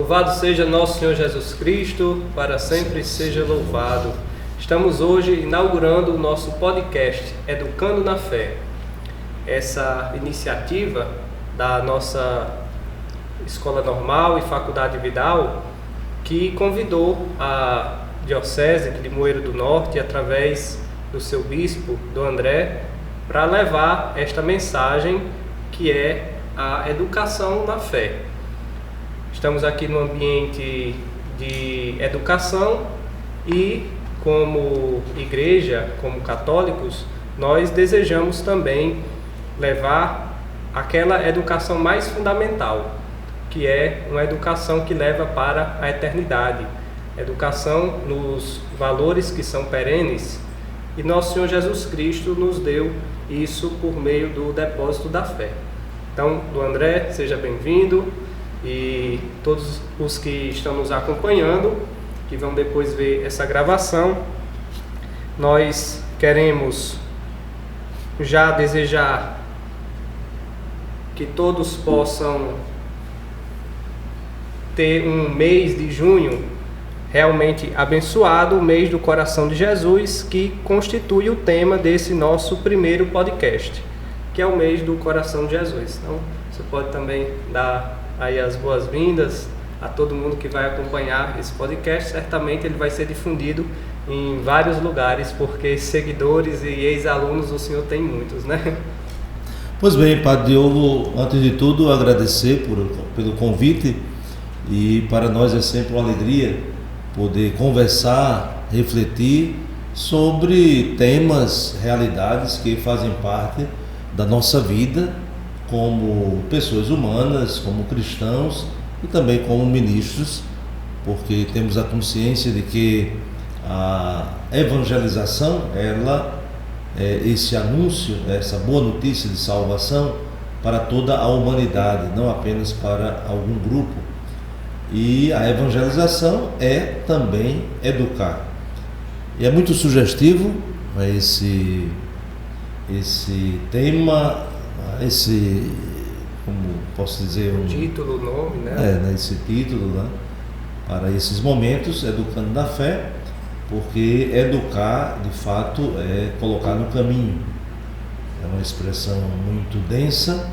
Louvado seja nosso Senhor Jesus Cristo, para sempre seja louvado. Estamos hoje inaugurando o nosso podcast Educando na Fé. Essa iniciativa da nossa Escola Normal e Faculdade Vidal, que convidou a Diocese de Limoeiro do Norte, através do seu bispo, do André, para levar esta mensagem que é a educação na fé. Estamos aqui no ambiente de educação e, como igreja, como católicos, nós desejamos também levar aquela educação mais fundamental, que é uma educação que leva para a eternidade, educação nos valores que são perenes, e nosso Senhor Jesus Cristo nos deu isso por meio do depósito da fé. Então, do André, seja bem-vindo, e todos os que estão nos acompanhando, que vão depois ver essa gravação, nós queremos já desejar que todos possam ter um mês de junho realmente abençoado, o mês do coração de Jesus, que constitui o tema desse nosso primeiro podcast, que é o mês do coração de Jesus. Então, você pode também dar aí as boas-vindas a todo mundo que vai acompanhar esse podcast. Certamente ele vai ser difundido em vários lugares, porque seguidores e ex-alunos o senhor tem muitos, né? Pois bem, Padre Diogo, antes de tudo agradecer pelo convite, e para nós é sempre uma alegria poder conversar, refletir sobre temas, realidades que fazem parte da nossa vida como pessoas humanas, como cristãos e também como ministros, porque temos a consciência de que a evangelização, ela é esse anúncio, essa boa notícia de salvação para toda a humanidade, não apenas para algum grupo. E a evangelização é também educar. E é muito sugestivo esse tema, como posso dizer, título, nome, né? Esse título, né? Para esses momentos, Educando na Fé, porque educar, de fato, é colocar no caminho. É uma expressão muito densa.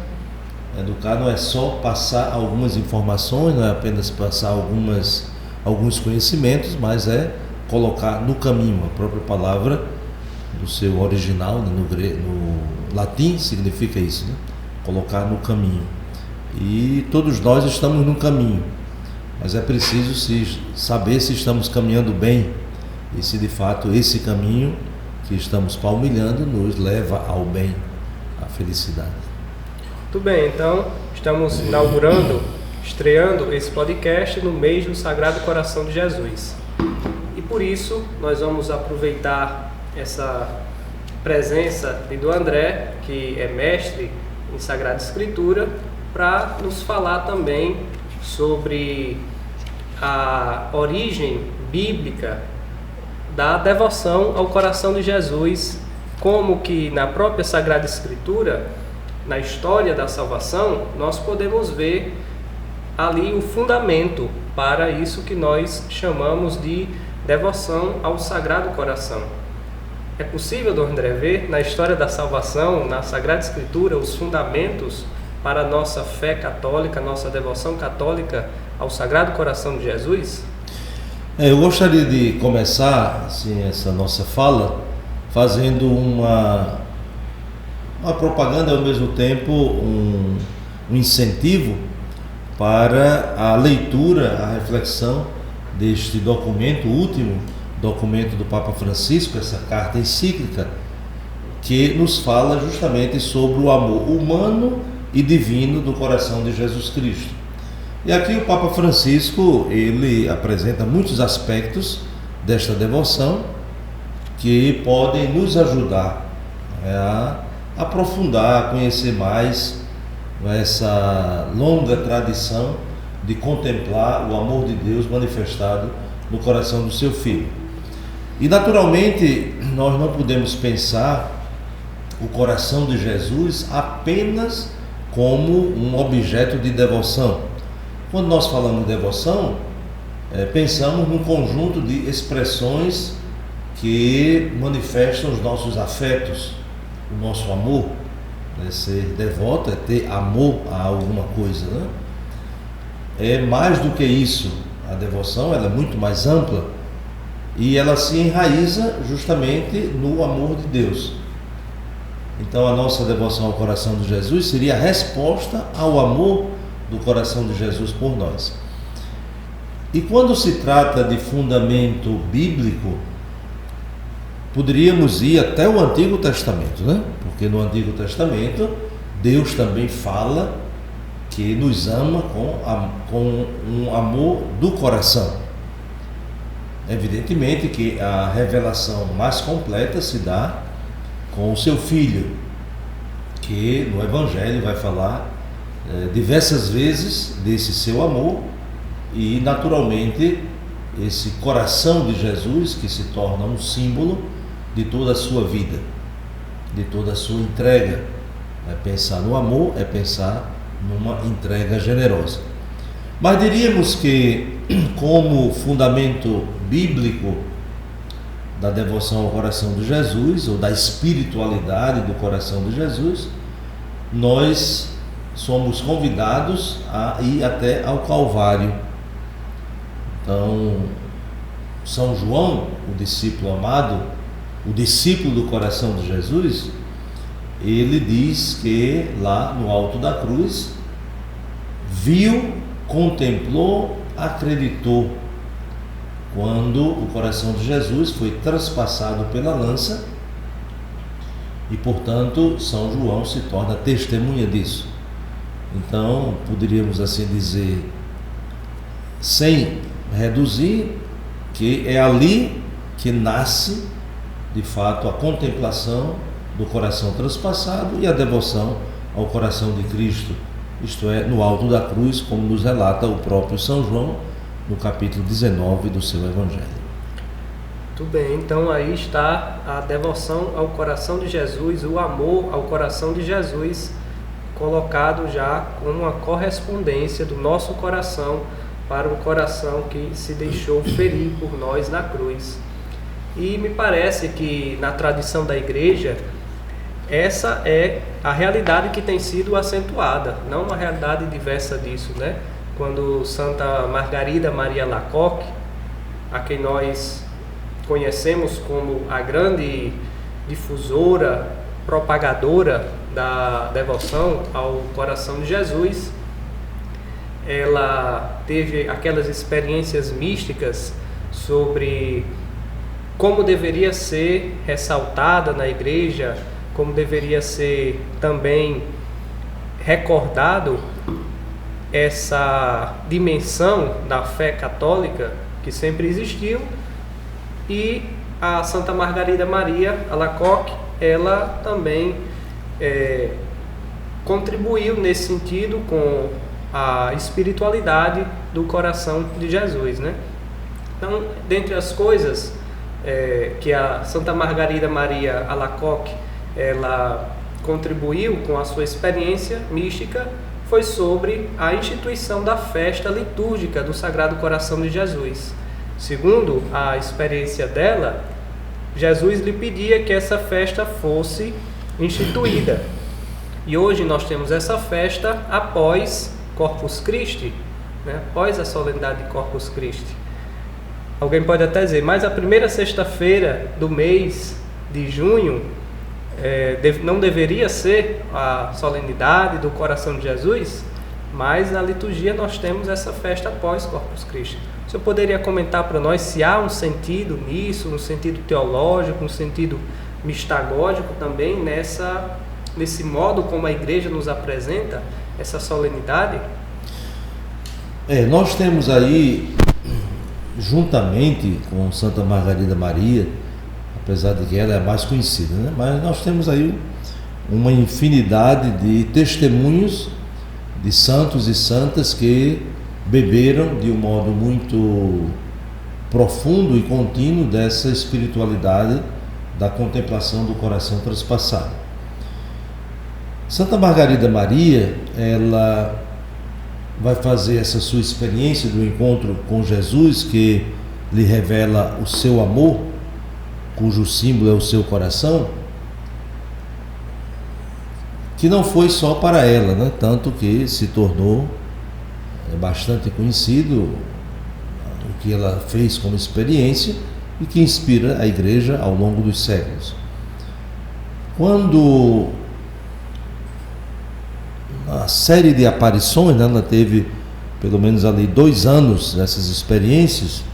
Educar não é só passar algumas informações, não é apenas passar alguns conhecimentos, mas é colocar no caminho. A própria palavra do seu original, né, no latim, significa isso, né? Colocar no caminho. E todos nós estamos no caminho, mas é preciso saber se estamos caminhando bem e se de fato esse caminho que estamos palmilhando nos leva ao bem, à felicidade. Muito bem, então estamos estreando esse podcast no mês do Sagrado Coração de Jesus. E por isso nós vamos aproveitar essa presença do André, que é mestre em Sagrada Escritura, para nos falar também sobre a origem bíblica da devoção ao coração de Jesus, como que na própria Sagrada Escritura, na história da salvação, nós podemos ver ali o fundamento para isso que nós chamamos de devoção ao Sagrado Coração. É possível, Dom André, ver na história da salvação, na Sagrada Escritura, os fundamentos para a nossa fé católica, nossa devoção católica ao Sagrado Coração de Jesus? Eu gostaria de começar assim, essa nossa fala fazendo uma propaganda e ao mesmo tempo um incentivo para a leitura, a reflexão deste documento, o último documento do Papa Francisco, essa carta encíclica, que nos fala justamente sobre o amor humano e divino do coração de Jesus Cristo. E aqui o Papa Francisco, ele apresenta muitos aspectos desta devoção que podem nos ajudar a aprofundar, a conhecer mais essa longa tradição de contemplar o amor de Deus manifestado no coração do seu Filho. E naturalmente nós não podemos pensar o coração de Jesus apenas como um objeto de devoção. quando nós falamos de devoção, pensamos num conjunto de expressões que manifestam os nossos afetos, o nosso amor. Ser devoto é ter amor a alguma coisa, né? É mais do que isso. A devoção ela é muito mais ampla e ela se enraiza justamente no amor de Deus. Então a nossa devoção ao coração de Jesus seria a resposta ao amor do coração de Jesus por nós. E quando se trata de fundamento bíblico, poderíamos ir até o Antigo Testamento, né? Porque no Antigo Testamento Deus também fala que nos ama com um amor do coração. Evidentemente que a revelação mais completa se dá com o seu Filho, que no Evangelho vai falar diversas vezes desse seu amor e naturalmente esse coração de Jesus que se torna um símbolo de toda a sua vida, de toda a sua entrega. Pensar no amor é pensar numa entrega generosa. Mas diríamos que, como fundamento bíblico da devoção ao coração de Jesus, ou da espiritualidade do coração de Jesus, nós somos convidados a ir até ao Calvário. Então, São João, o discípulo amado, o discípulo do coração de Jesus, ele diz que lá no alto da cruz, viu, contemplou, acreditou, quando o coração de Jesus foi traspassado pela lança e, portanto, São João se torna testemunha disso. Então, poderíamos assim dizer, sem reduzir, que é ali que nasce, de fato, a contemplação do coração transpassado e a devoção ao coração de Cristo, isto é, no alto da cruz, como nos relata o próprio São João, no capítulo 19 do seu Evangelho. Muito bem, então aí está a devoção ao coração de Jesus, o amor ao coração de Jesus, colocado já com uma correspondência do nosso coração para um coração que se deixou ferir por nós na cruz. E me parece que na tradição da igreja, essa é a realidade que tem sido acentuada, não uma realidade diversa disso, né? Quando Santa Margarida Maria Alacoque, a quem nós conhecemos como a grande difusora, propagadora da devoção ao coração de Jesus, ela teve aquelas experiências místicas sobre como deveria ser ressaltada na igreja, como deveria ser também recordado essa dimensão da fé católica que sempre existiu. E a Santa Margarida Maria Alacoque, ela também contribuiu nesse sentido com a espiritualidade do coração de Jesus, né? Então, dentre as coisas que a Santa Margarida Maria Alacoque ela contribuiu com a sua experiência mística foi sobre a instituição da festa litúrgica do Sagrado Coração de Jesus. Segundo a experiência dela, Jesus lhe pedia que essa festa fosse instituída. E hoje nós temos essa festa após Corpus Christi, né? Após a solenidade de Corpus Christi. Alguém pode até dizer, mas a primeira sexta-feira do mês de junho não deveria ser a solenidade do coração de Jesus? Mas na liturgia nós temos essa festa após Corpus Christi. O senhor poderia comentar para nós se há um sentido nisso, um sentido teológico, um sentido mistagógico também nesse modo como a igreja nos apresenta essa solenidade? Nós temos aí, juntamente com Santa Margarida Maria, apesar de que ela é a mais conhecida, né? Mas nós temos aí uma infinidade de testemunhos de santos e santas que beberam de um modo muito profundo e contínuo dessa espiritualidade da contemplação do coração transpassado. Santa Margarida Maria, ela vai fazer essa sua experiência do encontro com Jesus, que lhe revela o seu amor, cujo símbolo é o seu coração, que não foi só para ela, né? Tanto que se tornou bastante conhecido o que ela fez como experiência e que inspira a igreja ao longo dos séculos. Quando a série de aparições, né, ela teve pelo menos ali 2 anos dessas experiências,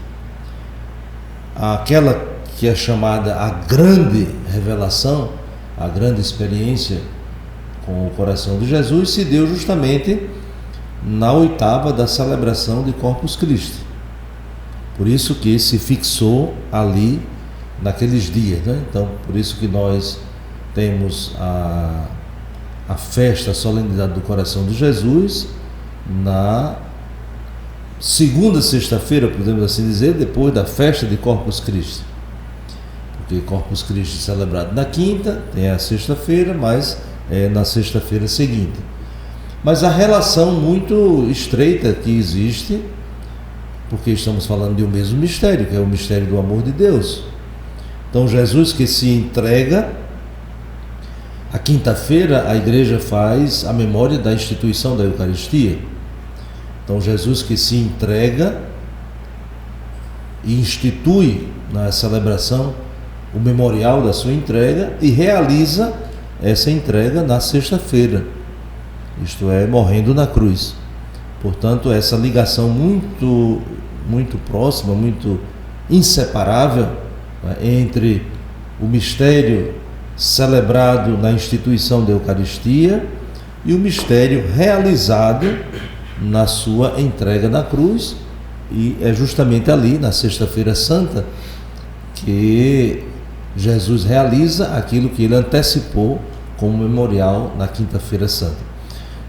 aquela que é chamada a grande revelação, a grande experiência com o coração de Jesus, se deu justamente na 8ª da celebração de Corpus Christi. Por isso que se fixou ali naqueles dias, né? Então, por isso que nós temos a festa, a solenidade do coração de Jesus na segunda sexta-feira, podemos assim dizer, depois da festa de Corpus Christi. Porque Corpus Christi é celebrado na quinta, tem a sexta-feira, mas é na sexta-feira seguinte. Mas a relação muito estreita que existe, porque estamos falando de um mesmo mistério, que é o mistério do amor de Deus. Então Jesus que se entrega, a quinta-feira a igreja faz a memória da instituição da Eucaristia. Então Jesus que se entrega e institui na celebração o memorial da sua entrega e realiza essa entrega na sexta-feira, isto é, morrendo na cruz. Portanto, essa ligação muito próxima, muito inseparável, né, entre o mistério celebrado na instituição da Eucaristia e o mistério realizado na sua entrega na cruz, e é justamente ali, na Sexta-feira Santa, que Jesus realiza aquilo que ele antecipou como memorial na Quinta-feira Santa.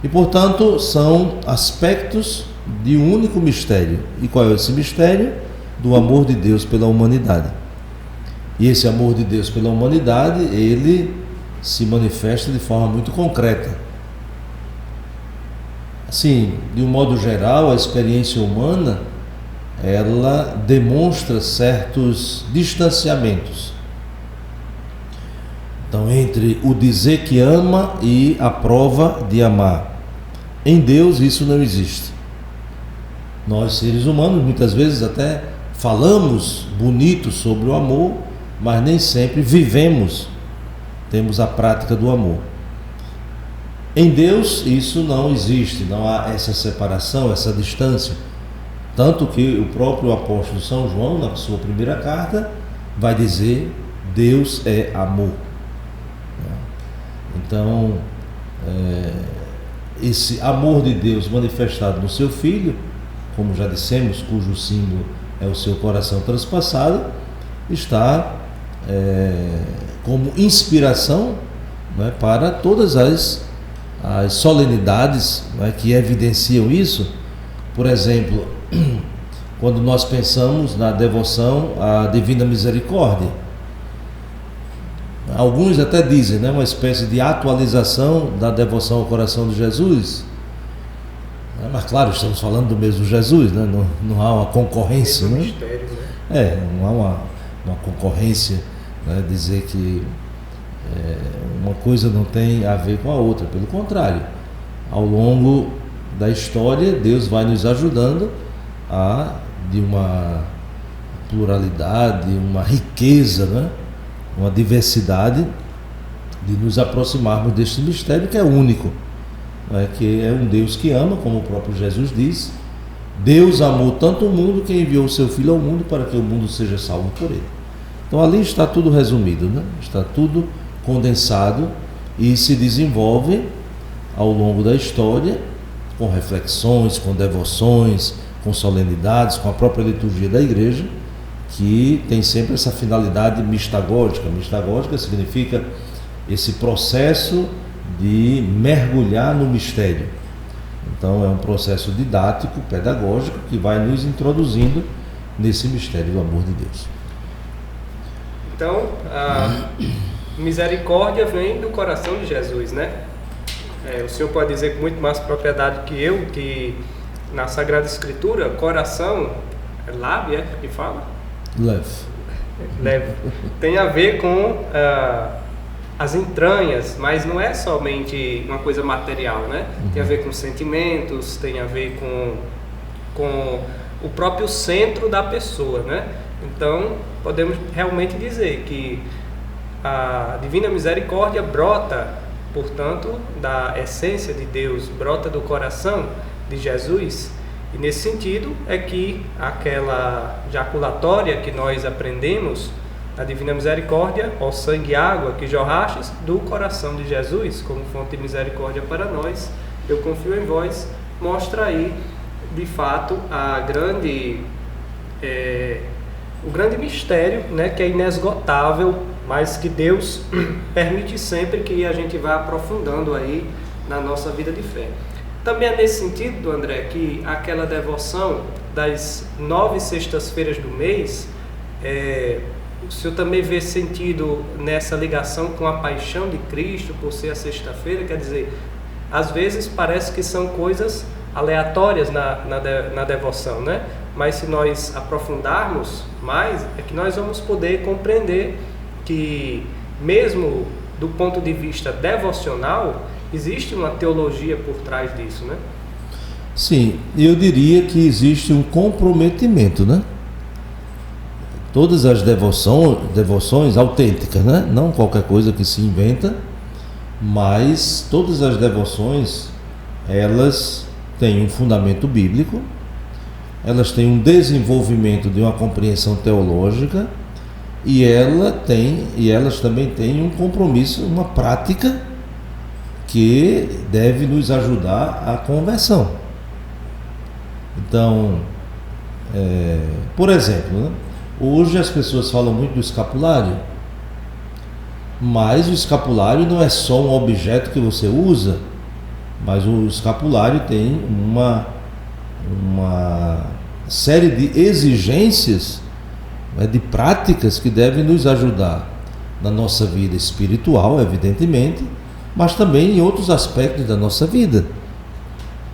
E, portanto, são aspectos de um único mistério. E qual é esse mistério? Do amor de Deus pela humanidade. E esse amor de Deus pela humanidade, ele se manifesta de forma muito concreta. Assim, de um modo geral, a experiência humana, ela demonstra certos distanciamentos. Então, entre o dizer que ama e a prova de amar. Em Deus isso não existe. Nós, seres humanos, muitas vezes até falamos bonito sobre o amor, mas nem sempre vivemos, temos a prática do amor. Em Deus isso não existe, não há essa separação, essa distância. Tanto que o próprio apóstolo São João, na sua primeira carta, vai dizer: Deus é amor. Então, esse amor de Deus manifestado no seu Filho, como já dissemos, cujo símbolo é o seu coração transpassado, está como inspiração, né, para todas as solenidades, né, que evidenciam isso. Por exemplo, quando nós pensamos na devoção à Divina Misericórdia, alguns até dizem, né, uma espécie de atualização da devoção ao coração de Jesus. Mas claro, estamos falando do mesmo Jesus, né? Não há uma concorrência, né? Mistério, né? Não há uma concorrência, né? Dizer que uma coisa não tem a ver com a outra. Pelo contrário, ao longo da história, Deus vai nos ajudando de uma pluralidade, uma riqueza, né? Uma diversidade, de nos aproximarmos deste mistério que é único, né? Que é um Deus que ama, como o próprio Jesus diz: Deus amou tanto o mundo que enviou o seu Filho ao mundo para que o mundo seja salvo por ele. Então ali está tudo resumido, né? Está tudo condensado e se desenvolve ao longo da história, com reflexões, com devoções, com solenidades, com a própria liturgia da igreja, que tem sempre essa finalidade mistagógica. Mistagógica significa esse processo de mergulhar no mistério. Então é um processo didático, pedagógico, que vai nos introduzindo nesse mistério do amor de Deus. Então, a misericórdia vem do coração de Jesus, né? O senhor pode dizer com muito mais propriedade que eu que na Sagrada Escritura, coração, lábia que fala? Leve. Tem a ver com as entranhas, mas não é somente uma coisa material, né? Tem a ver com sentimentos, tem a ver com o próprio centro da pessoa, né? Então, podemos realmente dizer que a Divina Misericórdia brota, portanto, da essência de Deus, brota do coração de Jesus. E nesse sentido é que aquela jaculatória que nós aprendemos na Divina Misericórdia, ó sangue e água que jorrastes do coração de Jesus, como fonte de misericórdia para nós, eu confio em vós, mostra aí, de fato, o grande mistério, né, que é inesgotável, mas que Deus permite sempre que a gente vá aprofundando aí na nossa vida de fé. Também é nesse sentido, André, que aquela devoção das 9 sextas-feiras do mês, o senhor também vê sentido nessa ligação com a paixão de Cristo, por ser a sexta-feira? Quer dizer, às vezes parece que são coisas aleatórias na devoção, né? Mas se nós aprofundarmos mais, é que nós vamos poder compreender que, mesmo do ponto de vista devocional, existe uma teologia por trás disso, né? Sim, eu diria que existe um comprometimento, né? Todas as devoções autênticas, né? Não qualquer coisa que se inventa, mas todas as devoções, elas têm um fundamento bíblico, elas têm um desenvolvimento de uma compreensão teológica e elas também têm um compromisso, uma prática que deve nos ajudar à conversão. Então, por exemplo, né? Hoje as pessoas falam muito do escapulário, mas o escapulário não é só um objeto que você usa, mas o escapulário tem uma série de exigências, né, de práticas que devem nos ajudar na nossa vida espiritual, evidentemente, mas também em outros aspectos da nossa vida,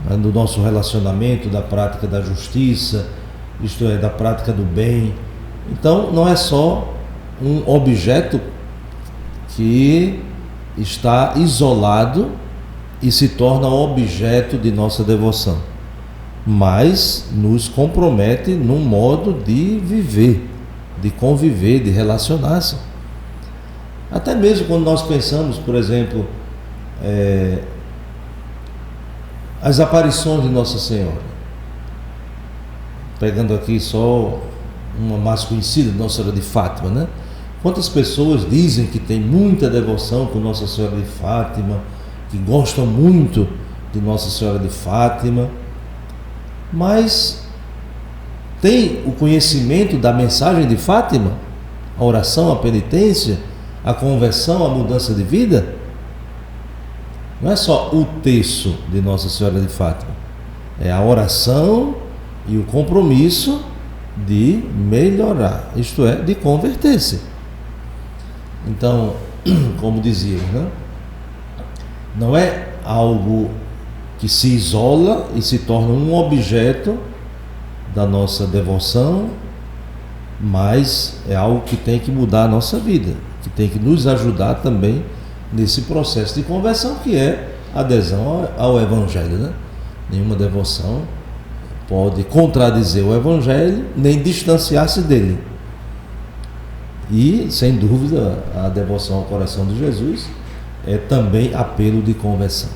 né, no nosso relacionamento, da prática da justiça, isto é, da prática do bem. Então, não é só um objeto que está isolado e se torna objeto de nossa devoção, mas nos compromete num modo de viver, de conviver, de relacionar-se. Até mesmo quando nós pensamos, por exemplo, as aparições de Nossa Senhora, pegando aqui só uma mais conhecida, Nossa Senhora de Fátima, né? Quantas pessoas dizem que tem muita devoção por Nossa Senhora de Fátima, que gostam muito de Nossa Senhora de Fátima, mas tem o conhecimento da mensagem de Fátima, a oração, a penitência, a conversão, a mudança de vida? Não é só o terço de Nossa Senhora de Fátima, é a oração e o compromisso de melhorar, isto é, de converter-se. Então, como dizia, né? Não é algo que se isola e se torna um objeto da nossa devoção, mas é algo que tem que mudar a nossa vida, que tem que nos ajudar também nesse processo de conversão, que é a adesão ao Evangelho, né? Nenhuma devoção pode contradizer o Evangelho, nem distanciar-se dele. E, sem dúvida, a devoção ao coração de Jesus é também apelo de conversão.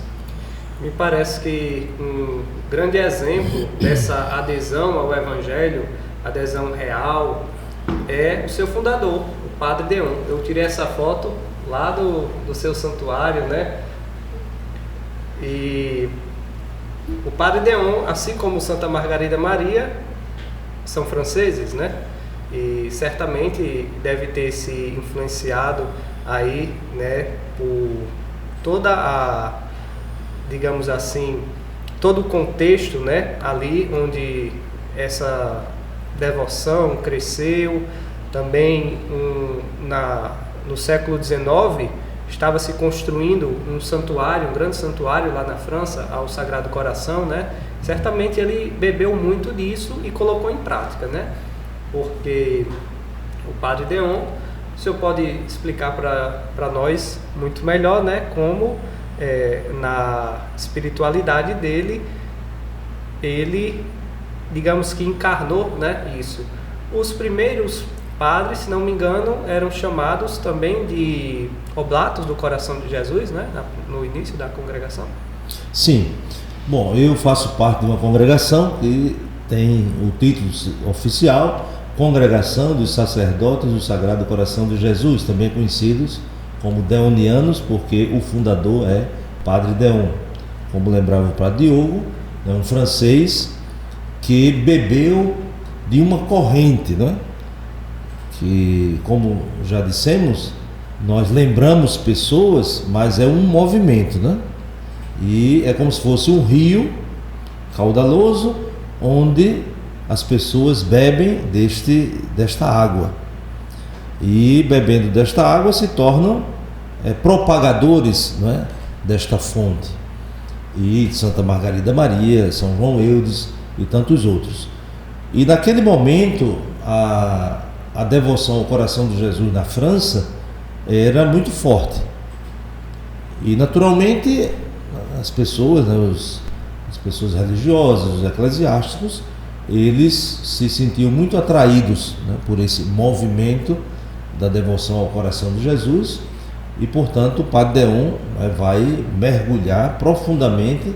Me parece que um grande exemplo dessa adesão ao Evangelho, adesão real, é o seu fundador, o Padre Deon. Eu tirei essa foto lá do seu santuário, né? E o Padre Deon, assim como Santa Margarida Maria, são franceses, né? E certamente deve ter se influenciado aí, né, por toda digamos assim, todo o contexto, né, ali onde essa devoção cresceu. Também no século XIX, estava se construindo um santuário, um grande santuário lá na França, ao Sagrado Coração, né? Certamente ele bebeu muito disso e colocou em prática, né? Porque o Padre Deon, o senhor pode explicar para nós muito melhor, né? Como na espiritualidade dele, ele, digamos que encarnou, né, isso. Os primeiros padres, se não me engano, eram chamados também de Oblatos do Coração de Jesus, né, no início da congregação. Sim. Bom, eu faço parte de uma congregação que tem o título oficial Congregação dos Sacerdotes do Sagrado Coração de Jesus, também conhecidos como deonianos, porque o fundador é Padre Deon. Como lembrava o Padre Diogo, é um francês que bebeu de uma corrente, né? Que, como já dissemos, nós lembramos pessoas, mas é um movimento, né? E é como se fosse um rio caudaloso, onde as pessoas bebem desta água. E bebendo desta água se tornam propagadores, não é, desta fonte. E Santa Margarida Maria, São João Eudes e tantos outros. E naquele momento a devoção ao coração de Jesus na França era muito forte. E naturalmente as pessoas, né, as pessoas religiosas, os eclesiásticos, eles se sentiam muito atraídos, né, por esse movimento da devoção ao coração de Jesus. E portanto o Padre Deon vai mergulhar profundamente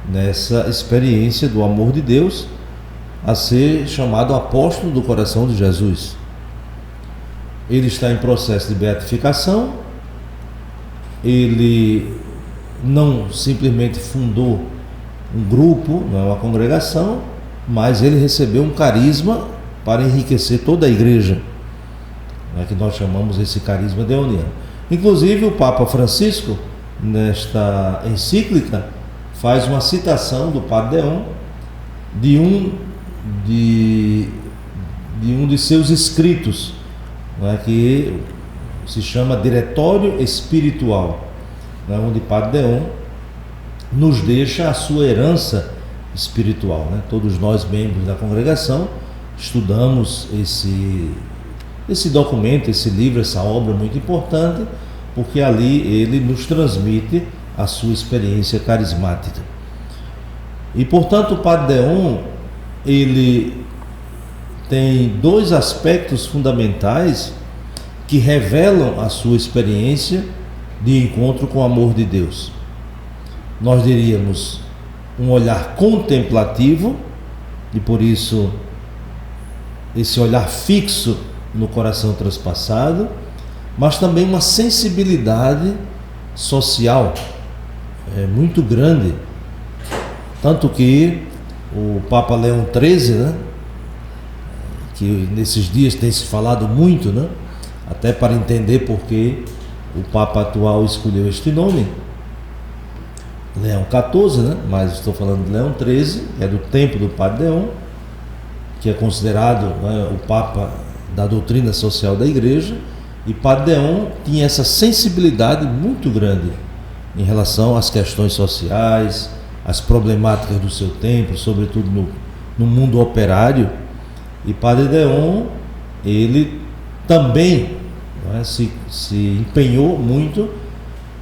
nessa experiência do amor de Deus, a ser chamado apóstolo do coração de Jesus. Ele está em processo de beatificação. Ele não simplesmente fundou um grupo, não é uma congregação, mas ele recebeu um carisma para enriquecer toda a igreja, né, que nós chamamos esse carisma deoniano. Inclusive o Papa Francisco, nesta encíclica, faz uma citação do Padre Deon de um de seus escritos, né, que se chama Diretório Espiritual, né, onde Padre Deon nos deixa a sua herança espiritual, né? Todos nós, membros da congregação, estudamos esse documento, esse livro, essa obra muito importante, porque ali ele nos transmite a sua experiência carismática. E portanto o Padre Deon, ele tem dois aspectos fundamentais que revelam a sua experiência de encontro com o amor de Deus. Nós diríamos um olhar contemplativo, e por isso esse olhar fixo no coração transpassado, mas também uma sensibilidade social muito grande, tanto que o Papa Leão XIII, né, que nesses dias tem se falado muito, né, até para entender por que o Papa atual escolheu este nome, Leão XIV, né, mas estou falando de Leão XIII, que é do tempo do Padre Deon, que é considerado, né, o Papa da doutrina social da Igreja. E Padre Deon tinha essa sensibilidade muito grande em relação às questões sociais, às problemáticas do seu tempo, sobretudo no mundo operário. E Padre Deon, ele também, né, se empenhou muito,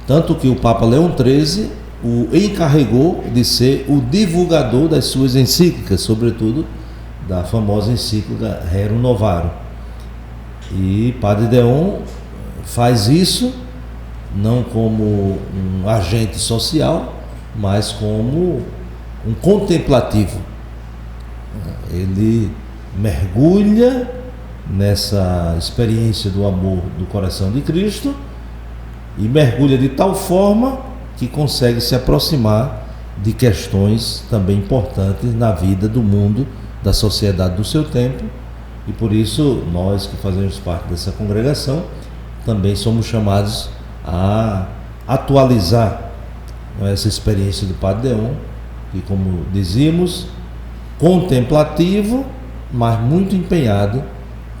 tanto que o Papa Leão XIII o encarregou de ser o divulgador das suas encíclicas, sobretudo da famosa encíclica Rerum Novarum. E Padre Deon faz isso não como um agente social, mas como um contemplativo. Ele mergulha nessa experiência do amor do coração de Cristo e mergulha de tal forma que consegue se aproximar de questões também importantes na vida do mundo, da sociedade do seu tempo. E por isso nós que fazemos parte dessa congregação também somos chamados a atualizar essa experiência do Padre Deon, que, como dizíamos, contemplativo, mas muito empenhado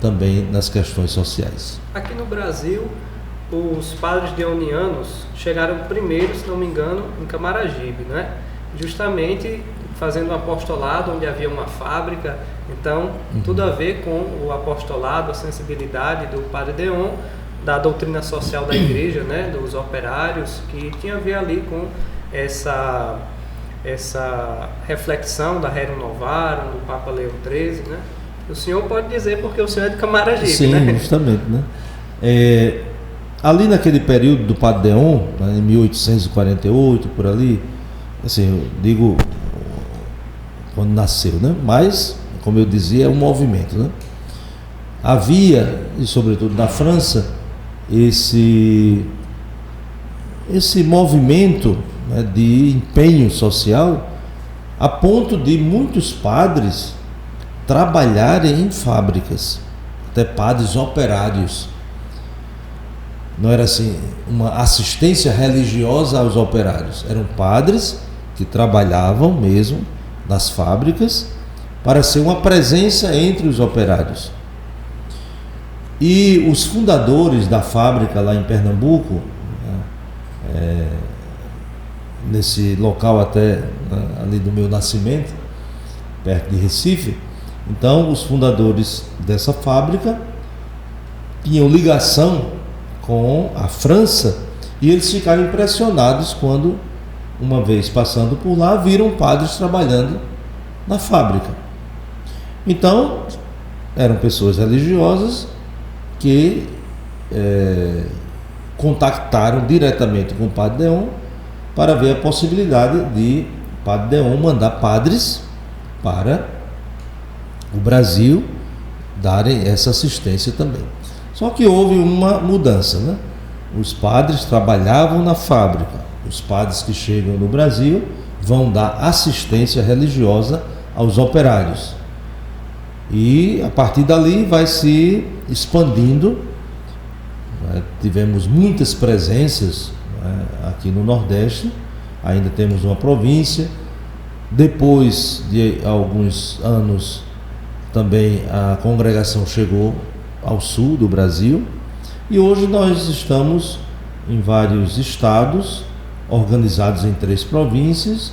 também nas questões sociais. Aqui no Brasil, os padres deonianos chegaram primeiro, se não me engano, em Camaragibe, né? Justamente fazendo um apostolado onde havia uma fábrica. Então, tudo a ver com o apostolado, a sensibilidade do Padre Deon, da doutrina social da igreja, né? Dos operários, que tinha a ver ali com essa reflexão da Rerum Novarum, do Papa Leão XIII, né? O senhor pode dizer porque o senhor é de Camaragibe, sim, né? Sim, justamente, né? Ali naquele período do Padre Deon, né, em 1848, por ali, assim, eu digo quando nasceu, né? Mas, como eu dizia, é um movimento, né? Havia, e sobretudo na França, esse movimento, né, de empenho social, a ponto de muitos padres trabalharem em fábricas, até padres operários. Não era assim uma assistência religiosa aos operários, eram padres que trabalhavam mesmo nas fábricas para ser uma presença entre os operários. E os fundadores da fábrica lá em Pernambuco, nesse local até, né, ali do meu nascimento, perto de Recife, então os fundadores dessa fábrica tinham ligação com a França e eles ficaram impressionados quando, uma vez passando por lá, viram padres trabalhando na fábrica. Então, eram pessoas religiosas que contactaram diretamente com o Padre Deon para ver a possibilidade de o Padre Deon mandar padres para o Brasil darem essa assistência também. Só que houve uma mudança, né? Os padres trabalhavam na fábrica, os padres que chegam no Brasil vão dar assistência religiosa aos operários. E a partir dali vai se expandindo, né? Tivemos muitas presenças, né, aqui no Nordeste, ainda temos uma província. Depois de alguns anos também a congregação chegou ao sul do Brasil e hoje nós estamos em vários estados, organizados em 3 províncias,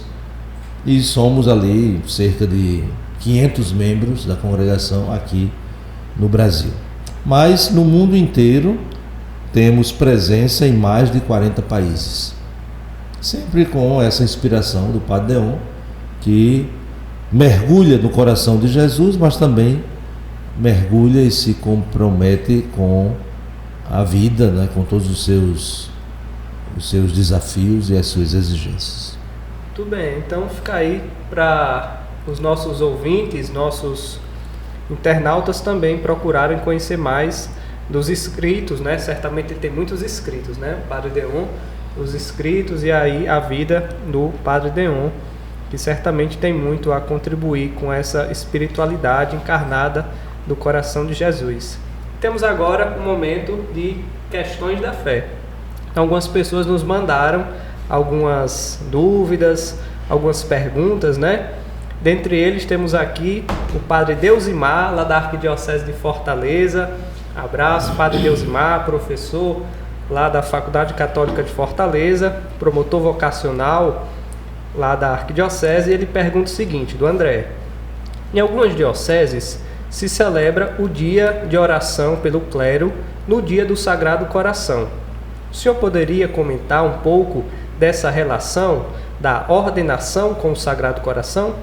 e somos ali cerca de 500 membros da congregação aqui no Brasil. Mas no mundo inteiro temos presença em mais de 40 países, sempre com essa inspiração do Padre Deon, que mergulha no coração de Jesus, mas também mergulha e se compromete com a vida, né, com todos os seus desafios e as suas exigências. Tudo bem, então fica aí para os nossos ouvintes, nossos internautas também procurarem conhecer mais dos escritos, né? Certamente tem muitos escritos, né? Padre Deon, os escritos e aí a vida do Padre Deon, que certamente tem muito a contribuir com essa espiritualidade encarnada do coração de Jesus. Temos agora um momento de questões da fé. Então, algumas pessoas nos mandaram algumas dúvidas, algumas perguntas, né? Dentre eles temos aqui o Padre Deusimar, lá da Arquidiocese de Fortaleza. Abraço, Padre Deusimar, professor lá da Faculdade Católica de Fortaleza, promotor vocacional lá da Arquidiocese. E ele pergunta o seguinte, do André: em algumas dioceses se celebra o dia de oração pelo clero no dia do Sagrado Coração. O senhor poderia comentar um pouco dessa relação da ordenação com o Sagrado Coração?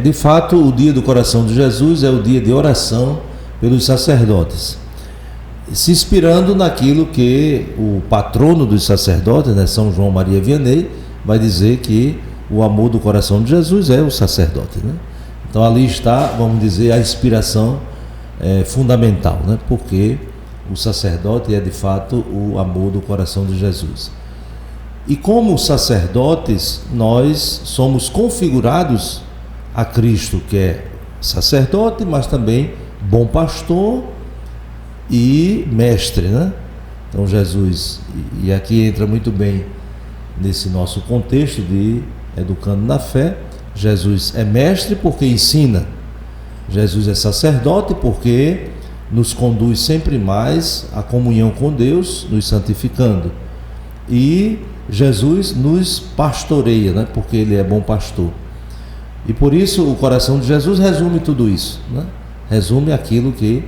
De fato, o dia do Coração de Jesus é o dia de oração pelos sacerdotes, se inspirando naquilo que o patrono dos sacerdotes, né, São João Maria Vianney, vai dizer que o amor do coração de Jesus é o sacerdote, né? Então ali está, vamos dizer, a inspiração fundamental, né? Porque o sacerdote é de fato o amor do coração de Jesus. E como sacerdotes, nós somos configurados a Cristo, que é sacerdote, mas também bom pastor e mestre, né? Então Jesus, e aqui entra muito bem nesse nosso contexto de educando na fé, Jesus é mestre porque ensina, Jesus é sacerdote porque nos conduz sempre mais à comunhão com Deus, nos santificando. E Jesus nos pastoreia, né? Porque Ele é bom pastor. E por isso o coração de Jesus resume tudo isso, né? Resume aquilo que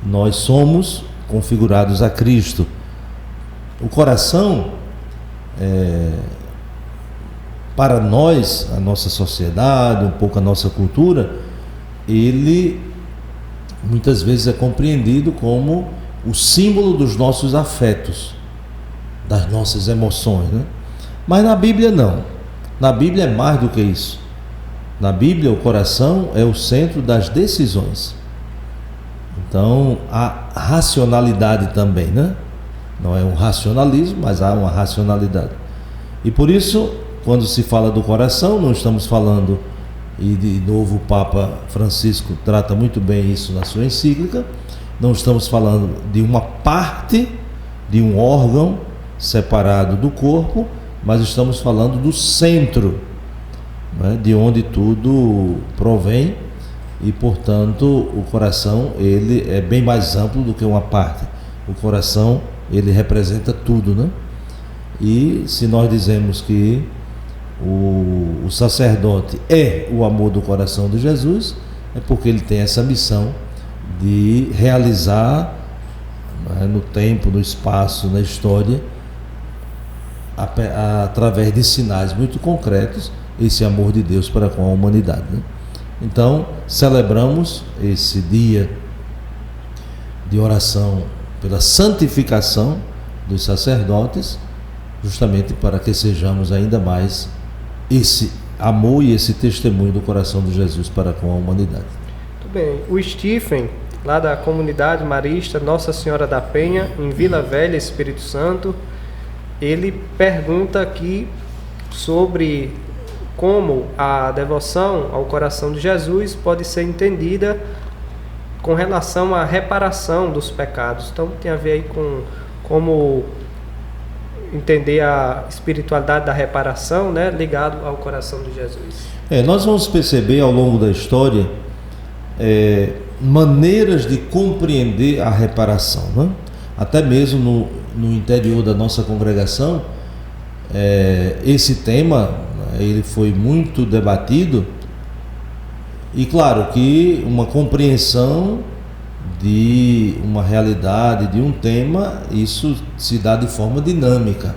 nós somos configurados a Cristo. O coração, para nós, a nossa sociedade, um pouco a nossa cultura, ele muitas vezes é compreendido como o símbolo dos nossos afetos, das nossas emoções, né? Mas na Bíblia não. Na Bíblia é mais do que isso. Na Bíblia o coração é o centro das decisões. Então há racionalidade também, né? Não é um racionalismo, mas há uma racionalidade. E por isso, quando se fala do coração, não estamos falando, e de novo o Papa Francisco trata muito bem isso na sua encíclica, não estamos falando de uma parte, de um órgão separado do corpo, mas estamos falando do centro, né, de onde tudo provém. E portanto o coração, ele é bem mais amplo do que uma parte. O coração, ele representa tudo, né? E se nós dizemos que o sacerdote é o amor do coração de Jesus, é porque ele tem essa missão de realizar, né, no tempo, no espaço, na história, através de sinais muito concretos, esse amor de Deus para com a humanidade, né? Então celebramos esse dia de oração pela santificação dos sacerdotes, justamente para que sejamos ainda mais esse amor e esse testemunho do coração de Jesus para com a humanidade. Muito bem. O Stephen, lá da comunidade marista Nossa Senhora da Penha, em Vila Velha, Espírito Santo, ele pergunta aqui sobre como a devoção ao coração de Jesus pode ser entendida com relação à reparação dos pecados. Então tem a ver aí com como entender a espiritualidade da reparação, né, ligado ao coração de Jesus. Nós vamos perceber ao longo da história maneiras de compreender a reparação, né? Até mesmo no interior da nossa congregação, esse tema, ele foi muito debatido, e claro que uma compreensão de uma realidade, de um tema, isso se dá de forma dinâmica.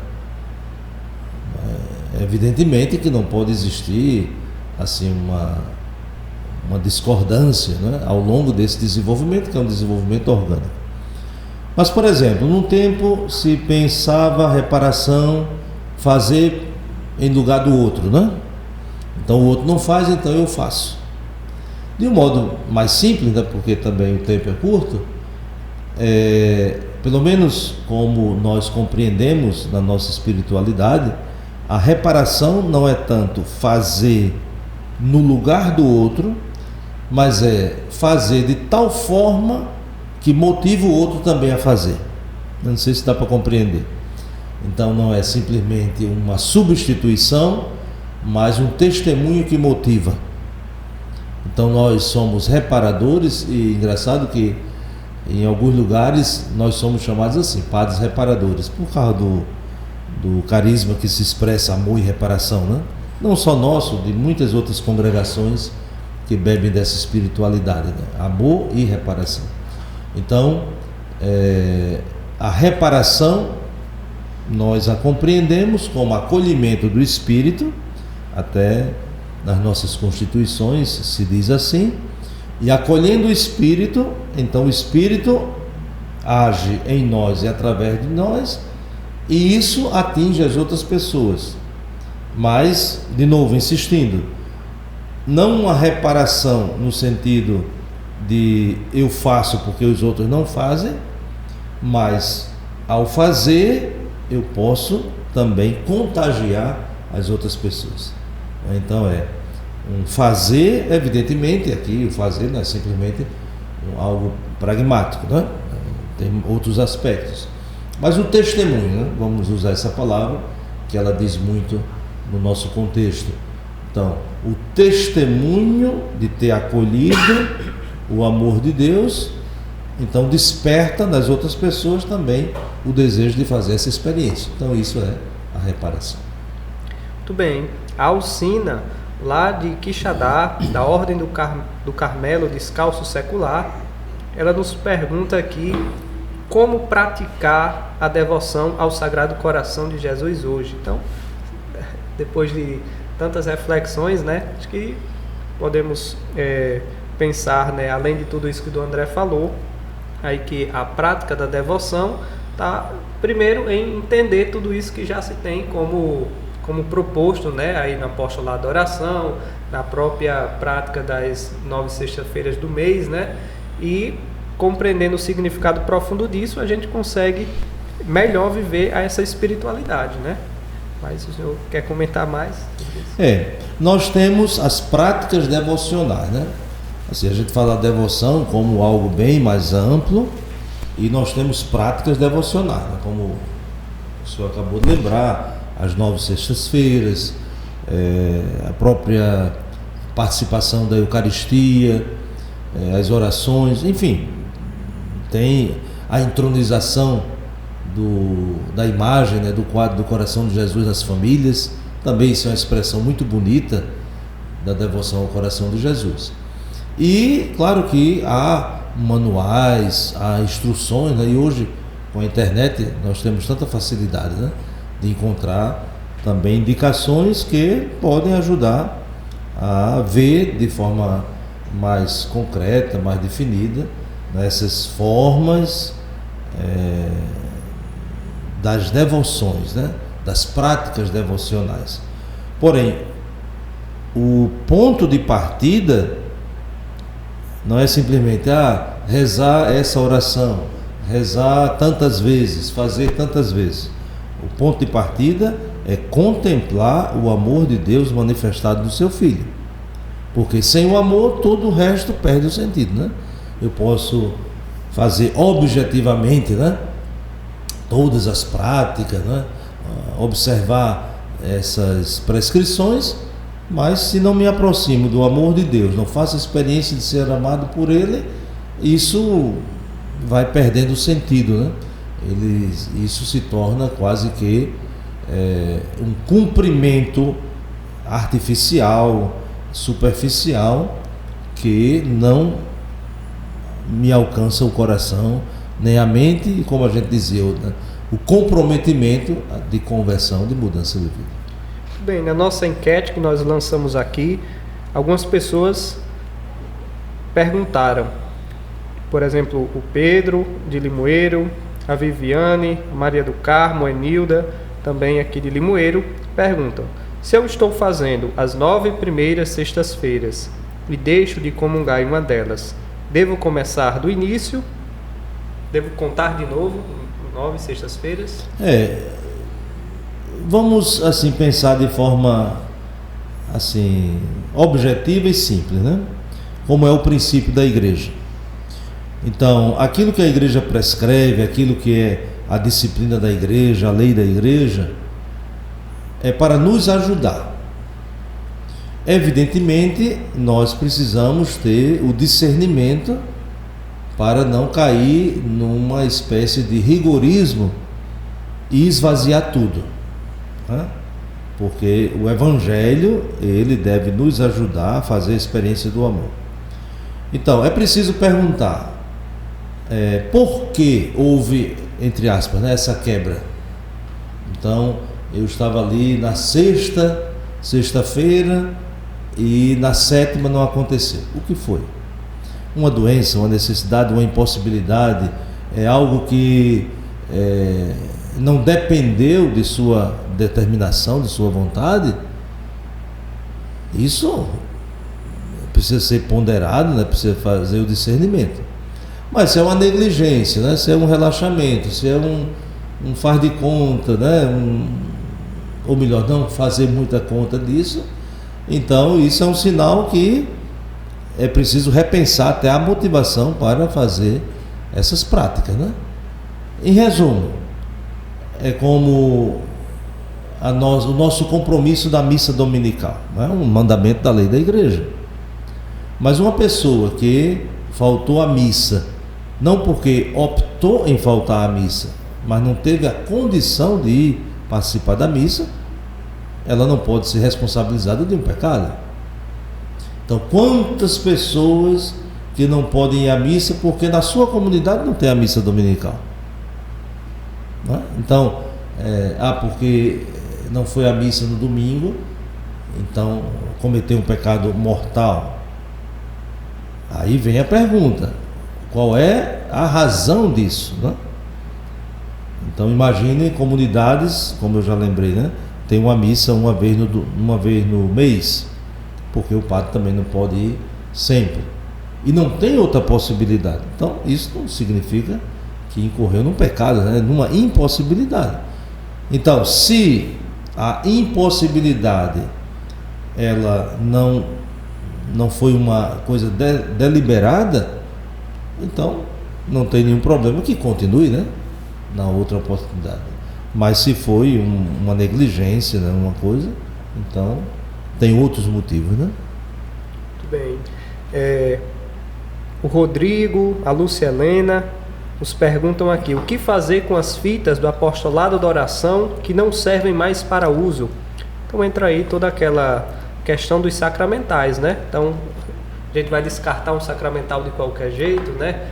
Evidentemente que não pode existir assim uma discordância, né, ao longo desse desenvolvimento, que é um desenvolvimento orgânico. Mas, por exemplo, num tempo se pensava a reparação fazer em lugar do outro, né? Então o outro não faz, então eu faço. De um modo mais simples, né, porque também o tempo é curto, pelo menos como nós compreendemos na nossa espiritualidade, a reparação não é tanto fazer no lugar do outro, mas é fazer de tal forma que motive o outro também a fazer. Eu não sei se dá para compreender. Então não é simplesmente uma substituição, mas um testemunho que motiva. Então nós somos reparadores, e engraçado que em alguns lugares nós somos chamados assim, padres reparadores, por causa do carisma que se expressa amor e reparação, né? Não só nosso, de muitas outras congregações que bebem dessa espiritualidade, né? Amor e reparação. Então a reparação nós a compreendemos como acolhimento do Espírito, até nas nossas constituições se diz assim, e acolhendo o Espírito, então o Espírito age em nós e através de nós, e isso atinge as outras pessoas. Mas, de novo, insistindo, não uma reparação no sentido de eu faço porque os outros não fazem, mas ao fazer eu posso também contagiar as outras pessoas. Então um fazer, evidentemente, aqui o fazer não é simplesmente algo pragmático, né? Tem outros aspectos. Mas o testemunho, né? Vamos usar essa palavra, que ela diz muito no nosso contexto. Então, o testemunho de ter acolhido o amor de Deus então desperta nas outras pessoas também o desejo de fazer essa experiência. Então isso é a reparação. Muito bem. A Alcina, lá de Quixadá, da Ordem do Carmelo Descalço Secular, ela nos pergunta aqui como praticar a devoção ao Sagrado Coração de Jesus hoje. Então, depois de tantas reflexões, né, acho que podemos pensar, né, além de tudo isso que o André falou, aí que a prática da devoção está primeiro em entender tudo isso que já se tem como proposto, né, aí na apostolado da oração, na própria prática das 9 sextas-feiras do mês, né, e compreendendo o significado profundo disso, a gente consegue melhor viver essa espiritualidade, né? Mas o senhor quer comentar mais? Nós temos as práticas devocionais, né? Assim, a gente fala devoção como algo bem mais amplo, e nós temos práticas devocionais, né? Como o senhor acabou de lembrar, as 9 sextas-feiras, a própria participação da Eucaristia, as orações, enfim, tem a entronização da imagem, né, do quadro do coração de Jesus nas famílias. Também isso é uma expressão muito bonita da devoção ao coração de Jesus. E claro que há manuais, há instruções, né, e hoje com a internet nós temos tanta facilidade, né, de encontrar também indicações que podem ajudar a ver de forma mais concreta, mais definida, nessas formas das devoções, né? Das práticas devocionais. Porém, o ponto de partida não é simplesmente rezar essa oração, rezar tantas vezes, fazer tantas vezes. O ponto de partida é contemplar o amor de Deus manifestado no seu Filho. Porque sem o amor, todo o resto perde o sentido, né? Eu posso fazer objetivamente, né, todas as práticas, né, observar essas prescrições, mas se não me aproximo do amor de Deus, não faço a experiência de ser amado por Ele, isso vai perdendo o sentido, né? Isso se torna quase que um cumprimento artificial, superficial, que não me alcança o coração, nem a mente, e como a gente dizia, né, o comprometimento de conversão, de mudança de vida. Bem, na nossa enquete que nós lançamos aqui, algumas pessoas perguntaram, por exemplo, o Pedro de Limoeiro, a Viviane, a Maria do Carmo, a Enilda, também aqui de Limoeiro, perguntam: se eu estou fazendo as 9 primeiras sextas-feiras e deixo de comungar em uma delas, devo começar do início? Devo contar de novo 9 sextas-feiras? Vamos assim pensar de forma assim objetiva e simples, né? Como é o princípio da igreja. Então, aquilo que a igreja prescreve, aquilo que é a disciplina da igreja, a lei da igreja, é para nos ajudar. Evidentemente, nós precisamos ter o discernimento para não cair numa espécie de rigorismo e esvaziar tudo, né? Porque o Evangelho, ele deve nos ajudar a fazer a experiência do amor. Então, é preciso perguntar por que houve, entre aspas, né, essa quebra. Então, eu estava ali na sexta-feira e na 7ª não aconteceu. O que foi? Uma doença, uma necessidade, uma impossibilidade, é algo que não dependeu de sua determinação, de sua vontade? Isso precisa ser ponderado, né? Precisa fazer o discernimento. Mas se é uma negligência, né? Se é um relaxamento, se é um faz de conta, né? Ou melhor, não fazer muita conta disso, então isso é um sinal que é preciso repensar até a motivação para fazer essas práticas, né? Em resumo, é como o nosso compromisso da missa dominical, né? Um mandamento da lei da igreja. Mas uma pessoa que faltou à missa não porque optou em faltar à missa, mas não teve a condição de ir participar da missa, ela não pode ser responsabilizada de um pecado. Então, quantas pessoas que não podem ir à missa porque na sua comunidade não tem a missa dominical, não é? Então, porque não foi à missa no domingo, então cometeu um pecado mortal. Aí vem a pergunta: qual é a razão disso, né? Então imagine comunidades, como eu já lembrei, né? Tem uma missa uma vez no mês, porque o padre também não pode ir sempre, e não tem outra possibilidade. Então isso não significa que incorreu num pecado, né? Numa impossibilidade. Então, se a impossibilidade ela não foi uma coisa deliberada, então não tem nenhum problema que continue, né, na outra oportunidade. Mas se foi uma negligência, né, uma coisa, então tem outros motivos, né? Muito bem. O Rodrigo, a Lúcia Helena nos perguntam aqui: o que fazer com as fitas do apostolado da oração que não servem mais para uso? Então entra aí toda aquela questão dos sacramentais, né? Então a gente vai descartar um sacramental de qualquer jeito, né?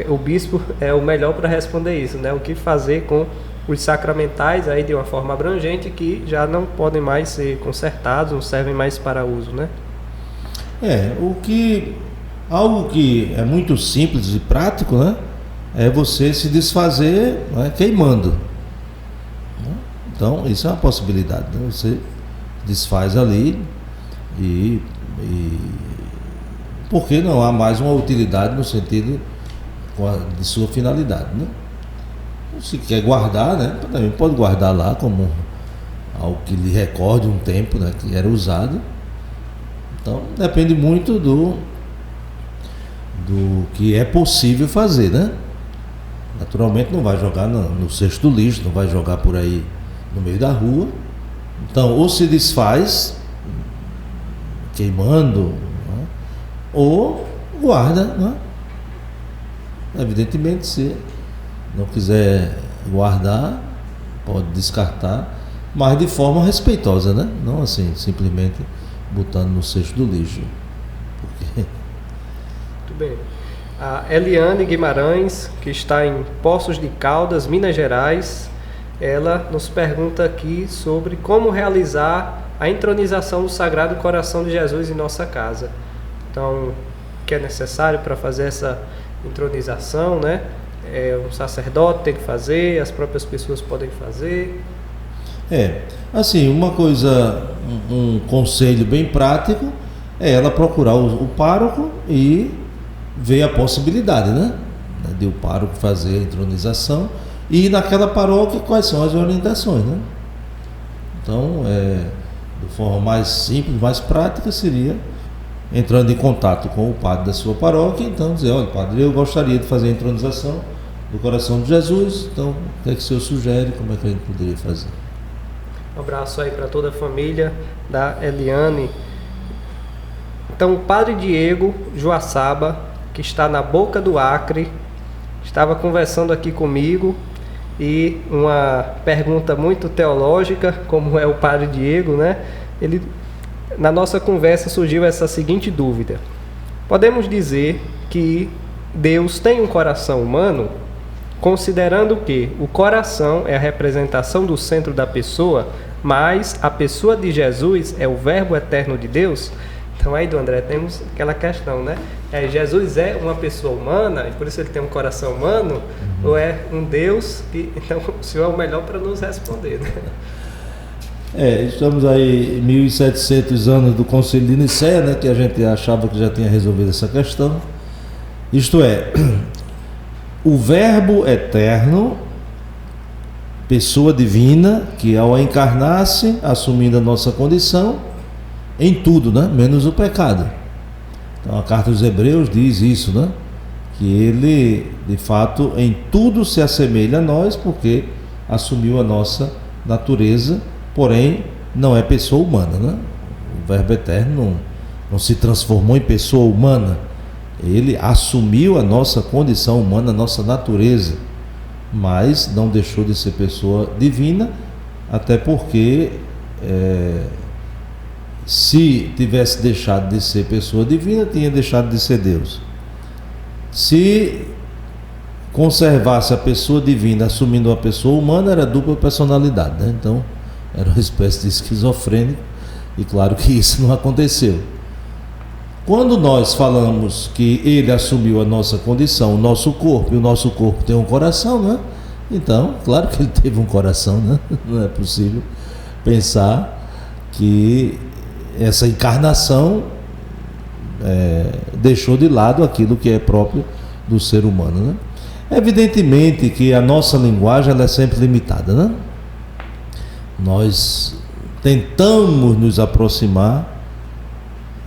O bispo é o melhor para responder isso, né? O que fazer com os sacramentais aí de uma forma abrangente que já não podem mais ser consertados, não servem mais para uso, né? Algo que é muito simples e prático, né? É você se desfazer, né, queimando, né? Então isso é uma possibilidade, né? Você desfaz ali e porque não há mais uma utilidade no sentido de sua finalidade, né? Se quer guardar, né, também pode guardar lá como algo que lhe recorde um tempo, né, que era usado. Então depende muito do que é possível fazer, né? Naturalmente não vai jogar no cesto do lixo, não vai jogar por aí no meio da rua. Então ou se desfaz queimando, né, ou guarda, né? Evidentemente, se não quiser guardar, pode descartar, mas de forma respeitosa, né? Não assim, simplesmente botando no cesto do lixo. Porque... Muito bem. A Eliane Guimarães, que está em Poços de Caldas, Minas Gerais, ela nos pergunta aqui sobre como realizar a entronização do Sagrado Coração de Jesus em nossa casa. Então, o que é necessário para fazer essa entronização, né? Um sacerdote tem que fazer, as próprias pessoas podem fazer. Assim, uma coisa, um conselho bem prático é ela procurar o pároco e ver a possibilidade, né, de o pároco fazer a entronização e naquela paróquia quais são as orientações, né? Então, de forma mais simples, mais prática, seria entrando em contato com o padre da sua paróquia, então dizer: olha, padre, eu gostaria de fazer a entronização do coração de Jesus, então o que é que o senhor sugere, como é que a gente poderia fazer? Um abraço aí para toda a família da Eliane. Então, o padre Diego Joaçaba, que está na Boca do Acre, estava conversando aqui comigo, e uma pergunta muito teológica, como é o padre Diego, né? Na nossa conversa surgiu essa seguinte dúvida: podemos dizer que Deus tem um coração humano, considerando que o coração é a representação do centro da pessoa, mas a pessoa de Jesus é o Verbo eterno de Deus? Então aí, do André, temos aquela questão, né? Jesus é uma pessoa humana, e por isso ele tem um coração humano, ou é um Deus que... Então o senhor é o melhor para nos responder, né? Estamos aí 1700 anos do Concílio de Nicéia, né, que a gente achava que já tinha resolvido essa questão. Isto é, o Verbo eterno, pessoa divina, que ao encarnar-se, assumindo a nossa condição, em tudo, né, menos o pecado. Então a carta aos Hebreus diz isso, né, que ele, de fato, em tudo se assemelha a nós, porque assumiu a nossa natureza, porém não é pessoa humana, né? O Verbo eterno não se transformou em pessoa humana, Ele assumiu a nossa condição humana, a nossa natureza, mas não deixou de ser pessoa divina, até porque se tivesse deixado de ser pessoa divina, tinha deixado de ser Deus. Se conservasse a pessoa divina assumindo uma pessoa humana, era dupla personalidade, né? Então era uma espécie de esquizofrênico, e claro que isso não aconteceu. Quando nós falamos que ele assumiu a nossa condição, o nosso corpo, e o nosso corpo tem um coração, né? Então, claro que ele teve um coração, né? Não é possível pensar que essa encarnação deixou de lado aquilo que é próprio do ser humano, né? Evidentemente que a nossa linguagem ela é sempre limitada, né? Nós tentamos nos aproximar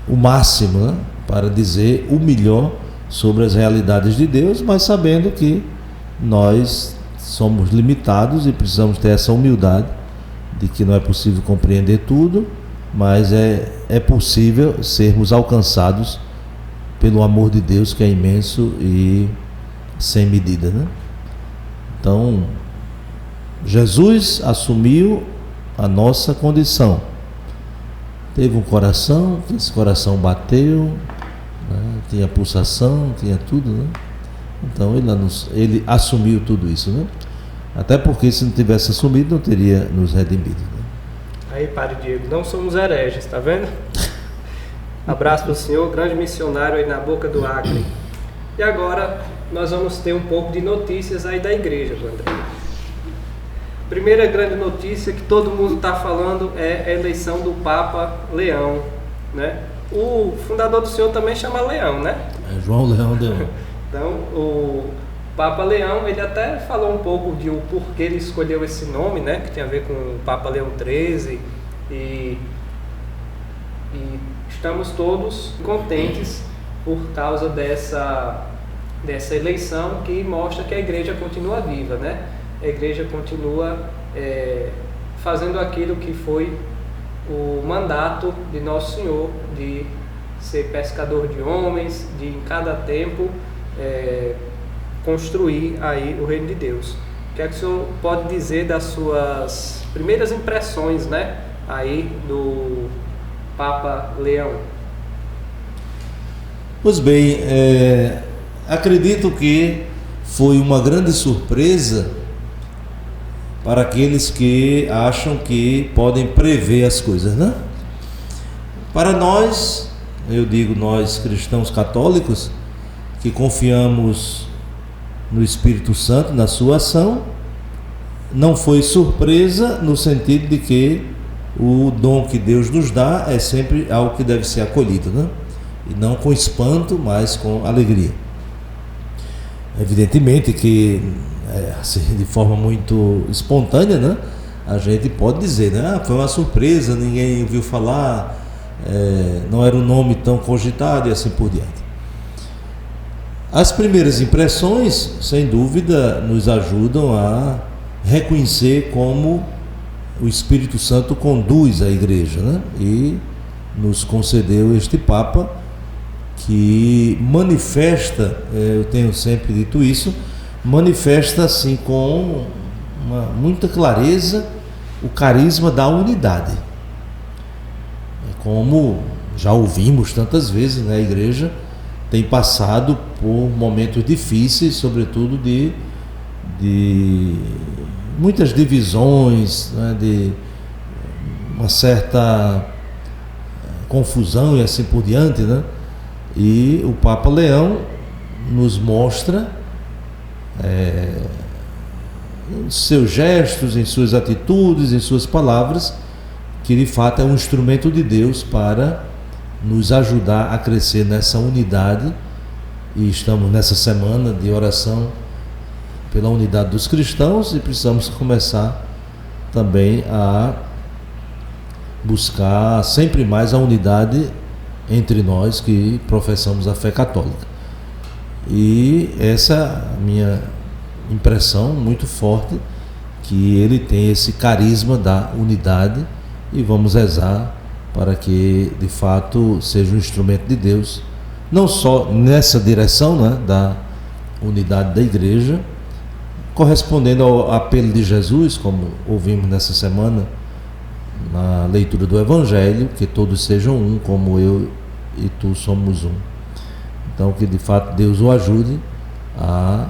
o máximo, né, para dizer o melhor sobre as realidades de Deus, mas sabendo que nós somos limitados e precisamos ter essa humildade de que não é possível compreender tudo, mas é possível sermos alcançados pelo amor de Deus, que é imenso e sem medida, né? Então, Jesus assumiu a nossa condição. Teve um coração, que esse coração bateu, né? Tinha pulsação, tinha tudo, né? Então ele assumiu tudo isso, né? Até porque se não tivesse assumido, não teria nos redimido, né? Aí, Padre Diego, não somos hereges, tá vendo? Abraço para o senhor, grande missionário aí na boca do Acre. E agora nós vamos ter um pouco de notícias aí da igreja do André. Primeira grande notícia que todo mundo está falando é a eleição do Papa Leão, né? O fundador do senhor também chama Leão, né? É João Leão de Leão. Então, o Papa Leão, ele até falou um pouco de o porquê ele escolheu esse nome, né? Que tem a ver com o Papa Leão XIII e estamos todos contentes por causa dessa eleição que mostra que a igreja continua viva, né? A igreja continua fazendo aquilo que foi o mandato de Nosso Senhor, de ser pescador de homens, de em cada tempo construir aí o reino de Deus. O que é que o senhor pode dizer das suas primeiras impressões, né, aí do Papa Leão? Pois bem, acredito que foi uma grande surpresa para aqueles que acham que podem prever as coisas, né? Para nós, eu digo nós cristãos católicos, que confiamos no Espírito Santo, na sua ação, não foi surpresa no sentido de que o dom que Deus nos dá é sempre algo que deve ser acolhido, né? E não com espanto, mas com alegria. Evidentemente que assim, de forma muito espontânea, né? A gente pode dizer, né? Foi uma surpresa, ninguém ouviu falar, não era um nome tão cogitado e assim por diante. As primeiras impressões, sem dúvida, nos ajudam a reconhecer como o Espírito Santo conduz a igreja, né? E nos concedeu este Papa que manifesta, eu tenho sempre dito isso, manifesta assim com muita clareza o carisma da unidade. Como já ouvimos tantas vezes, né, a igreja tem passado por momentos difíceis, sobretudo de muitas divisões, né, de uma certa confusão e assim por diante, né? E o Papa Leão nos mostra em seus gestos, em suas atitudes, em suas palavras, que de fato é um instrumento de Deus para nos ajudar a crescer nessa unidade. E estamos nessa semana de oração pela unidade dos cristãos e precisamos começar também a buscar sempre mais a unidade entre nós que professamos a fé católica. E essa é a minha impressão muito forte, que ele tem esse carisma da unidade, e vamos rezar para que de fato seja um instrumento de Deus não só nessa direção, né, da unidade da igreja, correspondendo ao apelo de Jesus, como ouvimos nessa semana na leitura do Evangelho, que todos sejam um, como eu e tu somos um. Então, que de fato Deus o ajude a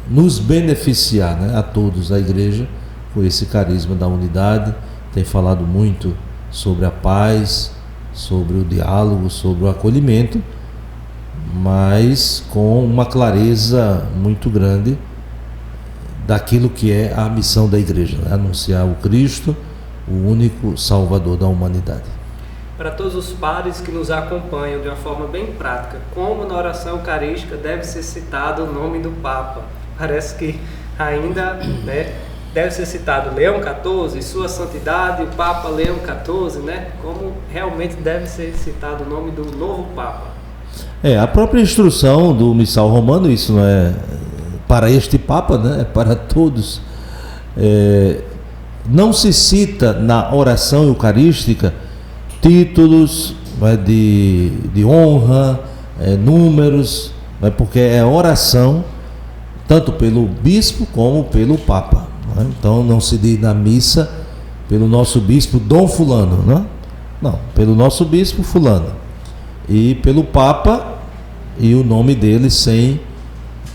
nos beneficiar, né, a todos, a igreja, com esse carisma da unidade. Tem falado muito sobre a paz, sobre o diálogo, sobre o acolhimento, mas com uma clareza muito grande daquilo que é a missão da igreja, né? Anunciar o Cristo, o único Salvador da humanidade. Para todos os padres que nos acompanham de uma forma bem prática, como na oração eucarística deve ser citado o nome do Papa? Parece que ainda, né, deve ser citado Leão XIV, Sua Santidade, o Papa Leão XIV, né? Como realmente deve ser citado o nome do novo Papa? A própria instrução do Missal Romano, isso não é para este Papa, né? É para todos. Não se cita na oração eucarística títulos, né, de honra, números, né, porque é oração tanto pelo bispo como pelo Papa. Né? Então não se diz na missa pelo nosso bispo Dom Fulano, né? Não, pelo nosso bispo Fulano, e pelo Papa e o nome dele sem,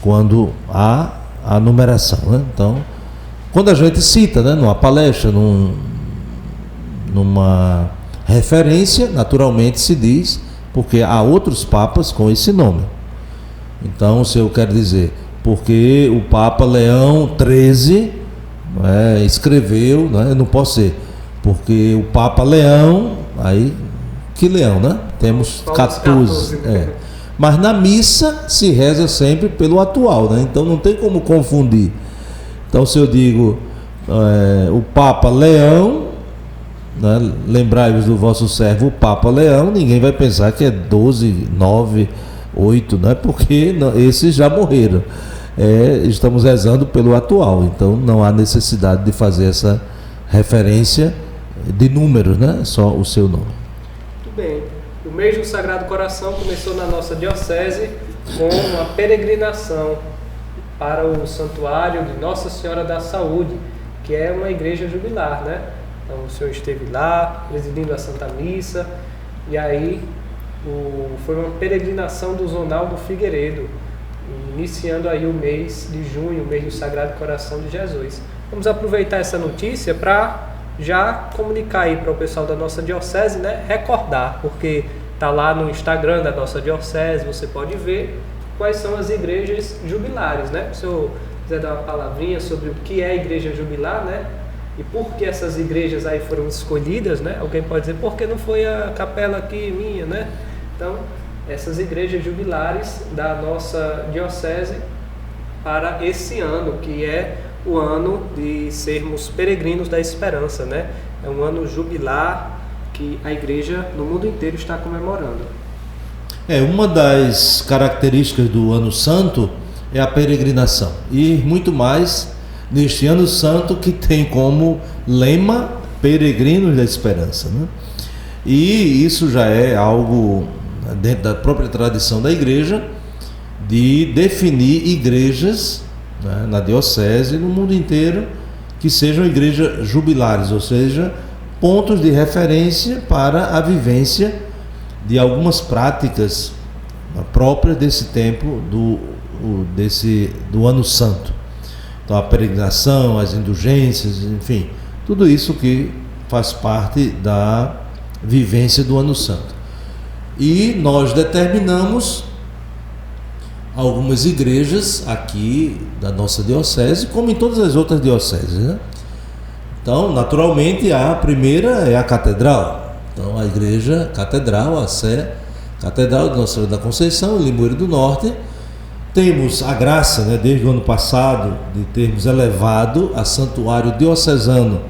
quando há a numeração, né? Então, quando a gente cita, né, numa palestra, numa referência, naturalmente se diz, porque há outros papas com esse nome. Então, se eu quero dizer, porque o Papa Leão XIII, né, escreveu, né, eu não posso ser, porque o Papa Leão, aí, que Leão, né? Temos 14. Mas na missa se reza sempre pelo atual, né? Então não tem como confundir. Então, se eu digo o Papa Leão, né, lembrai-vos do vosso servo o Papa Leão, ninguém vai pensar que é 12, 9, 8, né? Porque esses já morreram. Estamos rezando pelo atual, então não há necessidade de fazer essa referência de números, né? Só o seu nome. Muito bem. O mês do Sagrado Coração começou na nossa diocese com uma peregrinação para o Santuário de Nossa Senhora da Saúde, que é uma igreja jubilar, né? Então o senhor esteve lá, presidindo a Santa Missa, e aí foi uma peregrinação do Zonal do Figueiredo, iniciando aí o mês de junho, o mês do Sagrado Coração de Jesus. Vamos aproveitar essa notícia para já comunicar aí para o pessoal da nossa diocese, né? Recordar, porque está lá no Instagram da nossa diocese, você pode ver quais são as igrejas jubilares, né? Se eu quiser dar uma palavrinha sobre o que é a igreja jubilar, né? E por que essas igrejas aí foram escolhidas, né? Alguém pode dizer, por que não foi a capela aqui minha, né? Então, essas igrejas jubilares da nossa diocese para esse ano, que é o ano de sermos peregrinos da esperança, né? É um ano jubilar que a igreja no mundo inteiro está comemorando. Uma das características do ano santo é a peregrinação, e muito mais neste ano santo que tem como lema peregrinos da esperança, né? E isso já é algo dentro da própria tradição da igreja, de definir igrejas, né, na diocese e no mundo inteiro, que sejam igrejas jubilares, ou seja, pontos de referência para a vivência de algumas práticas próprias desse tempo do ano santo. Então a peregrinação, as indulgências, enfim, tudo isso que faz parte da vivência do ano santo. E nós determinamos algumas igrejas aqui da nossa diocese, como em todas as outras dioceses, né? Então, naturalmente, a primeira é a catedral. Então, a igreja catedral, a Sé Catedral de Nossa Senhora da Conceição, em Limoeiro do Norte. Temos a graça, né, desde o ano passado, de termos elevado a santuário diocesano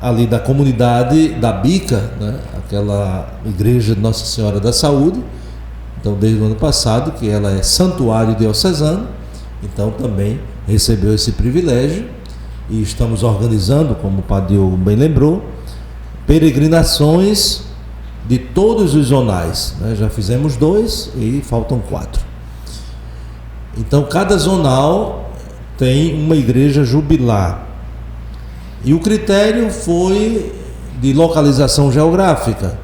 ali da comunidade da Bica, né, aquela igreja de Nossa Senhora da Saúde. Então, desde o ano passado, que ela é santuário diocesano, então também recebeu esse privilégio, e estamos organizando, como o Padre Diogo bem lembrou, peregrinações de todos os zonais, né? Já fizemos 2 e faltam 4. Então cada zonal tem uma igreja jubilar. E o critério foi de localização geográfica,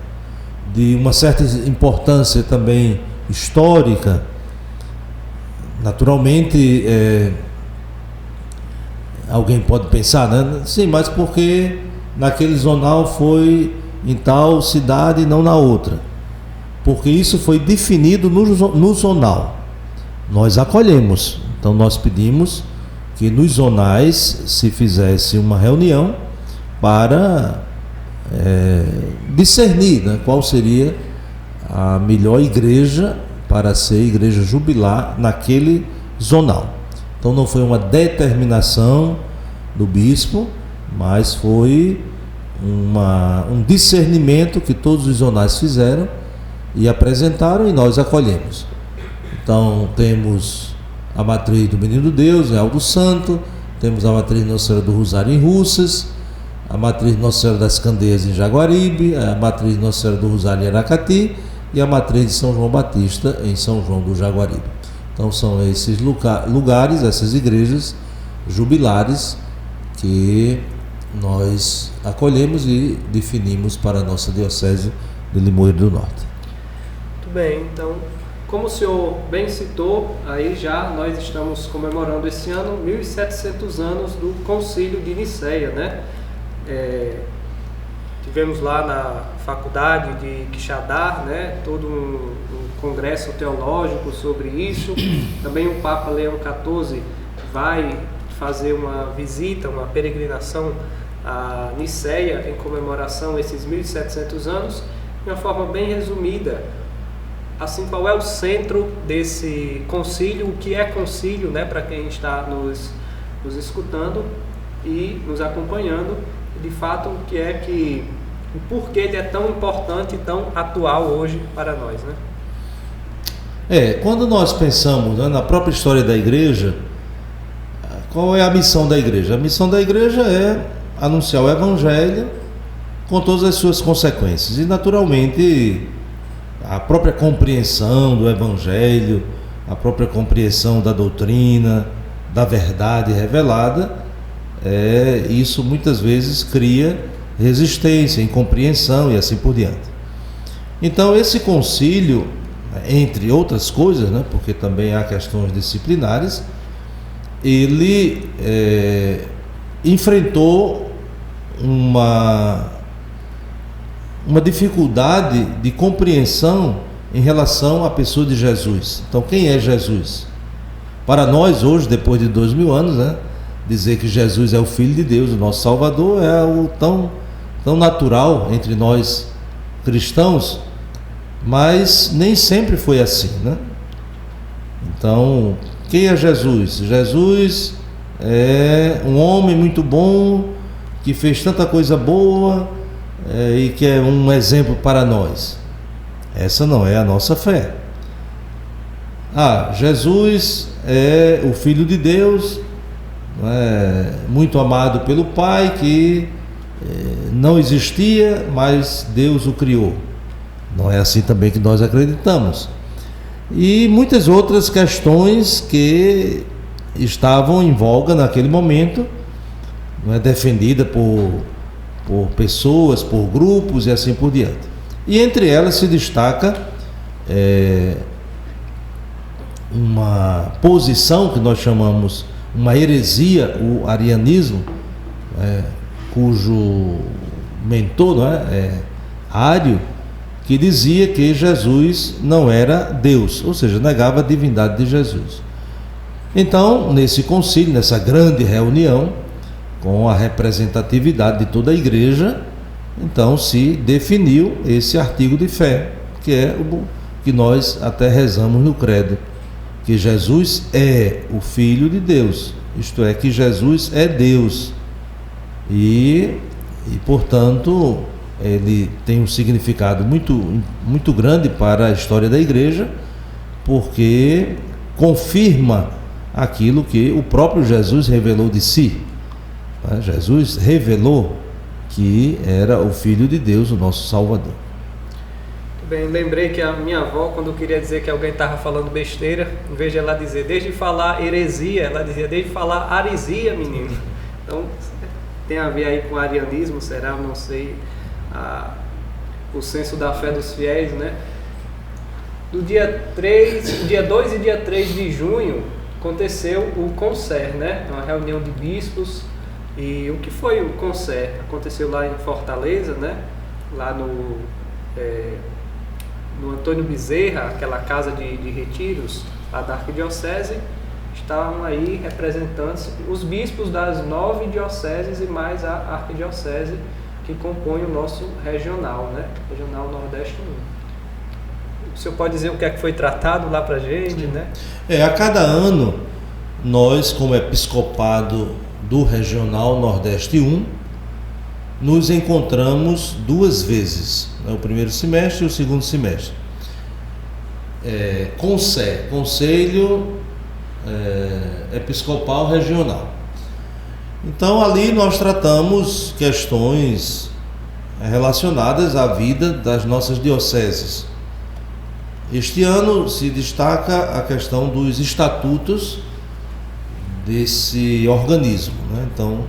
de uma certa importância também histórica. Naturalmente, alguém pode pensar, né? Sim, mas porque naquele zonal foi em tal cidade e não na outra? Porque isso foi definido no zonal. Nós acolhemos. Então nós pedimos que nos zonais se fizesse uma reunião para discernir, né, qual seria a melhor igreja para ser igreja jubilar naquele zonal. Então não foi uma determinação do bispo, mas foi um discernimento que todos os zonais fizeram e apresentaram, e nós acolhemos. Então temos a matriz do Menino Deus em Alto Santo, temos a matriz Nossa Senhora do Rosário em Russas, a matriz Nossa Senhora das Candeias em Jaguaribe, a matriz Nossa Senhora do Rosário em Aracati e a matriz de São João Batista em São João do Jaguaribe. Então são esses lugares, essas igrejas jubilares que nós acolhemos e definimos para a nossa diocese de Limoeiro do Norte. Muito bem, então, como o senhor bem citou, aí já nós estamos comemorando esse ano 1700 anos do Concílio de Nicéia, né? Tivemos lá na faculdade de Quixadá, né, todo um congresso teológico sobre isso. Também o Papa Leão XIV vai fazer uma visita, uma peregrinação a Nicéia em comemoração a esses 1700 anos, de uma forma bem resumida. Assim, qual é o centro desse concílio, o que é concílio, né, para quem está nos escutando e nos acompanhando, de fato, o porquê ele é tão importante e tão atual hoje para nós, né? Quando nós pensamos, né, na própria história da igreja, qual é a missão da igreja? A missão da igreja é anunciar o evangelho com todas as suas consequências. E naturalmente a própria compreensão do evangelho, a própria compreensão da doutrina, da verdade revelada, isso muitas vezes cria resistência, incompreensão e assim por diante. Então esse concílio, entre outras coisas, né, porque também há questões disciplinares, ele enfrentou uma dificuldade de compreensão em relação à pessoa de Jesus. Então, quem é Jesus? Para nós hoje, depois de 2000 anos, né, dizer que Jesus é o Filho de Deus, o nosso Salvador, é algo tão natural entre nós cristãos, mas nem sempre foi assim, né? Então, quem é Jesus? Jesus é um homem muito bom, que fez tanta coisa boa, e que é um exemplo para nós. Essa não é a nossa fé. Jesus é o Filho de Deus, muito amado pelo Pai, que não existia, mas Deus o criou. Não é assim também que nós acreditamos. E muitas outras questões que estavam em voga naquele momento, defendida por pessoas, por grupos e assim por diante. E entre elas se destaca uma posição que nós chamamos uma heresia, o arianismo, cujo mentor Ário, que dizia que Jesus não era Deus, ou seja, negava a divindade de Jesus. Então, nesse concílio, nessa grande reunião, com a representatividade de toda a igreja, então se definiu esse artigo de fé, que é o que nós até rezamos no credo, que Jesus é o Filho de Deus, isto é, que Jesus é Deus, e portanto ele tem um significado muito grande para a história da igreja, porque confirma aquilo que o próprio Jesus revelou de si. Jesus revelou que era o Filho de Deus, o nosso Salvador. Bem, lembrei que a minha avó, quando queria dizer que alguém estava falando besteira, em vez de ela dizer desde falar heresia, ela dizia desde falar aresia, menino. Então, tem a ver aí com arianismo, será? Não sei. O senso da fé dos fiéis, né? Do dia 2 e dia 3 de junho aconteceu o Concer, né? Uma reunião de bispos. E o que foi o Concer? Aconteceu lá em Fortaleza, né? Lá no Antônio Bezerra, aquela casa de retiros lá da Arquidiocese. Estavam aí representantes, os bispos das 9 dioceses e mais a Arquidiocese que compõe o nosso regional, né? Regional Nordeste 1. O senhor pode dizer o que é que foi tratado lá pra gente, né? A cada ano, nós, como episcopado do Regional Nordeste 1, nos encontramos 2 vezes, né? O primeiro semestre e o segundo semestre. Conselho Episcopal Regional. Então ali nós tratamos questões relacionadas à vida das nossas dioceses. Este ano se destaca a questão dos estatutos desse organismo, né? Então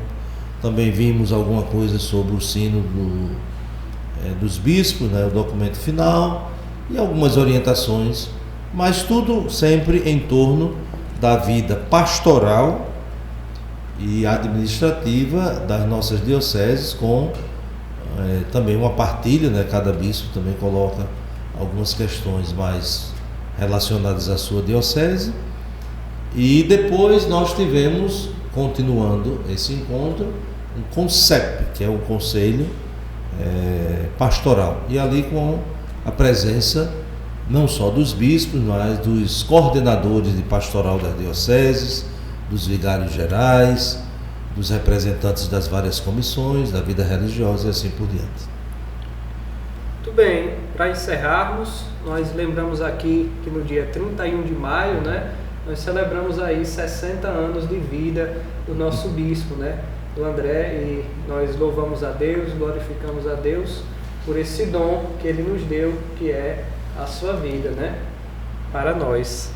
também vimos alguma coisa sobre o sino dos bispos, né? O documento final e algumas orientações, mas tudo sempre em torno da vida pastoral e administrativa das nossas dioceses, com também uma partilha, né? Cada bispo também coloca algumas questões mais relacionadas à sua diocese. E depois nós tivemos, continuando esse encontro, um CONCEP, que é o Conselho Pastoral, e ali com a presença não só dos bispos, mas dos coordenadores de pastoral das dioceses, dos vigários gerais, dos representantes das várias comissões, da vida religiosa e assim por diante. Muito bem, para encerrarmos, nós lembramos aqui que no dia 31 de maio, né, nós celebramos aí 60 anos de vida do nosso bispo, né, do André, e nós louvamos a Deus, glorificamos a Deus por esse dom que ele nos deu, que é a sua vida, né, para nós.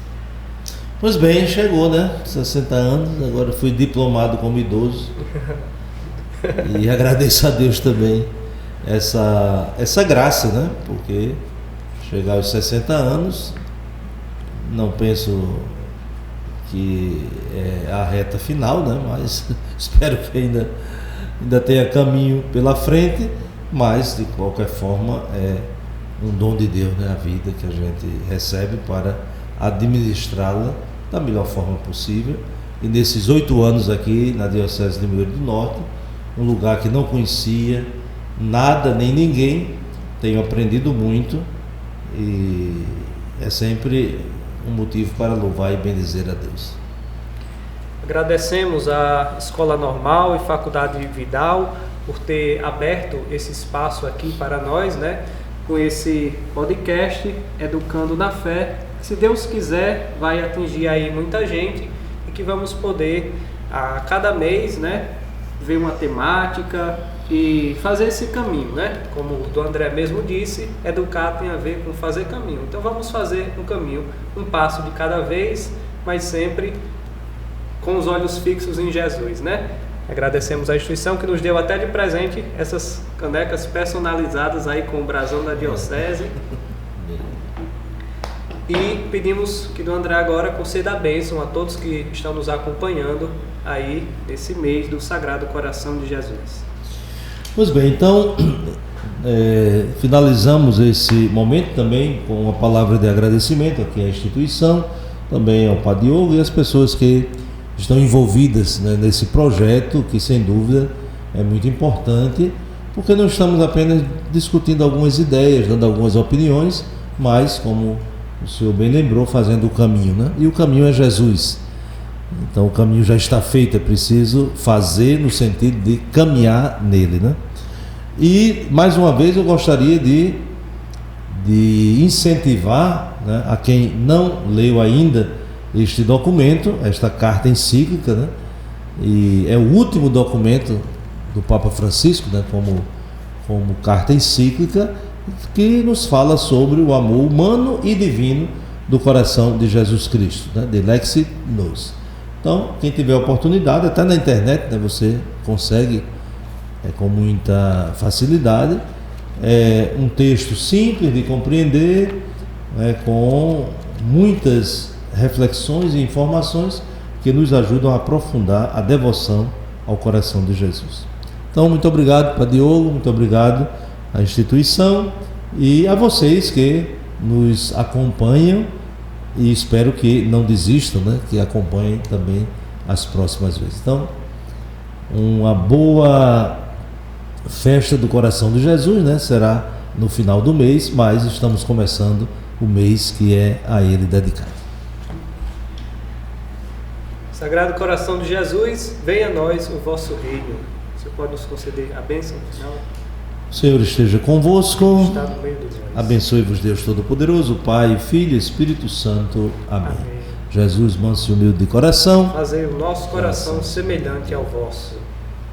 Pois bem, chegou, né? 60 anos, agora fui diplomado como idoso. E agradeço a Deus também essa graça, né? Porque chegar aos 60 anos, não penso que é a reta final, né? Mas espero que ainda tenha caminho pela frente, mas de qualquer forma é um dom de Deus, né? A vida que a gente recebe para administrá-la da melhor forma possível. E nesses 8 anos aqui na Diocese de Limoeiro do Norte, um lugar que não conhecia nada nem ninguém, tenho aprendido muito e é sempre um motivo para louvar e bendizer a Deus. Agradecemos à Escola Normal e Faculdade Vidal por ter aberto esse espaço aqui para nós, né? Com esse podcast Educando na Fé, que, se Deus quiser, vai atingir aí muita gente e que vamos poder a cada mês, né, ver uma temática e fazer esse caminho, né? Como o do André mesmo disse, educar tem a ver com fazer caminho. Então vamos fazer um caminho, um passo de cada vez, mas sempre com os olhos fixos em Jesus, né? Agradecemos à instituição que nos deu até de presente essas canecas personalizadas aí com o brasão da Diocese. E pedimos que do André agora conceda a bênção a todos que estão nos acompanhando aí nesse mês do Sagrado Coração de Jesus. Pois bem, então finalizamos esse momento também com uma palavra de agradecimento aqui à instituição, também ao Padre Diogo e às pessoas que estão envolvidas, né, nesse projeto, que sem dúvida é muito importante, porque não estamos apenas discutindo algumas ideias, dando algumas opiniões, mas, como o senhor bem lembrou, fazendo o caminho, né? E o caminho é Jesus. Então o caminho já está feito, é preciso fazer no sentido de caminhar nele, né? E mais uma vez eu gostaria de incentivar, né, a quem não leu ainda este documento, esta carta encíclica, né? E é o último documento do Papa Francisco, né, como carta encíclica, que nos fala sobre o amor humano e divino do coração de Jesus Cristo, né? Delexit Nos. Então, quem tiver oportunidade, até na internet, né, você consegue com muita facilidade. É um texto simples de compreender, com muitas reflexões e informações que nos ajudam a aprofundar a devoção ao coração de Jesus. Então, muito obrigado para Diogo, muito obrigado à instituição e a vocês que nos acompanham, e espero que não desistam, né? Que acompanhem também as próximas vezes. Então, uma boa festa do coração de Jesus, né? Será no final do mês, mas estamos começando o mês que é a Ele dedicado. Sagrado Coração de Jesus, venha a nós o vosso reino. Você pode nos conceder a bênção no final? O Senhor esteja convosco. Está no meio dos olhos. Abençoe-vos Deus Todo-Poderoso, Pai, Filho e Espírito Santo. Amém. Jesus, manso e humilde de coração, fazei o nosso coração semelhante ao vosso.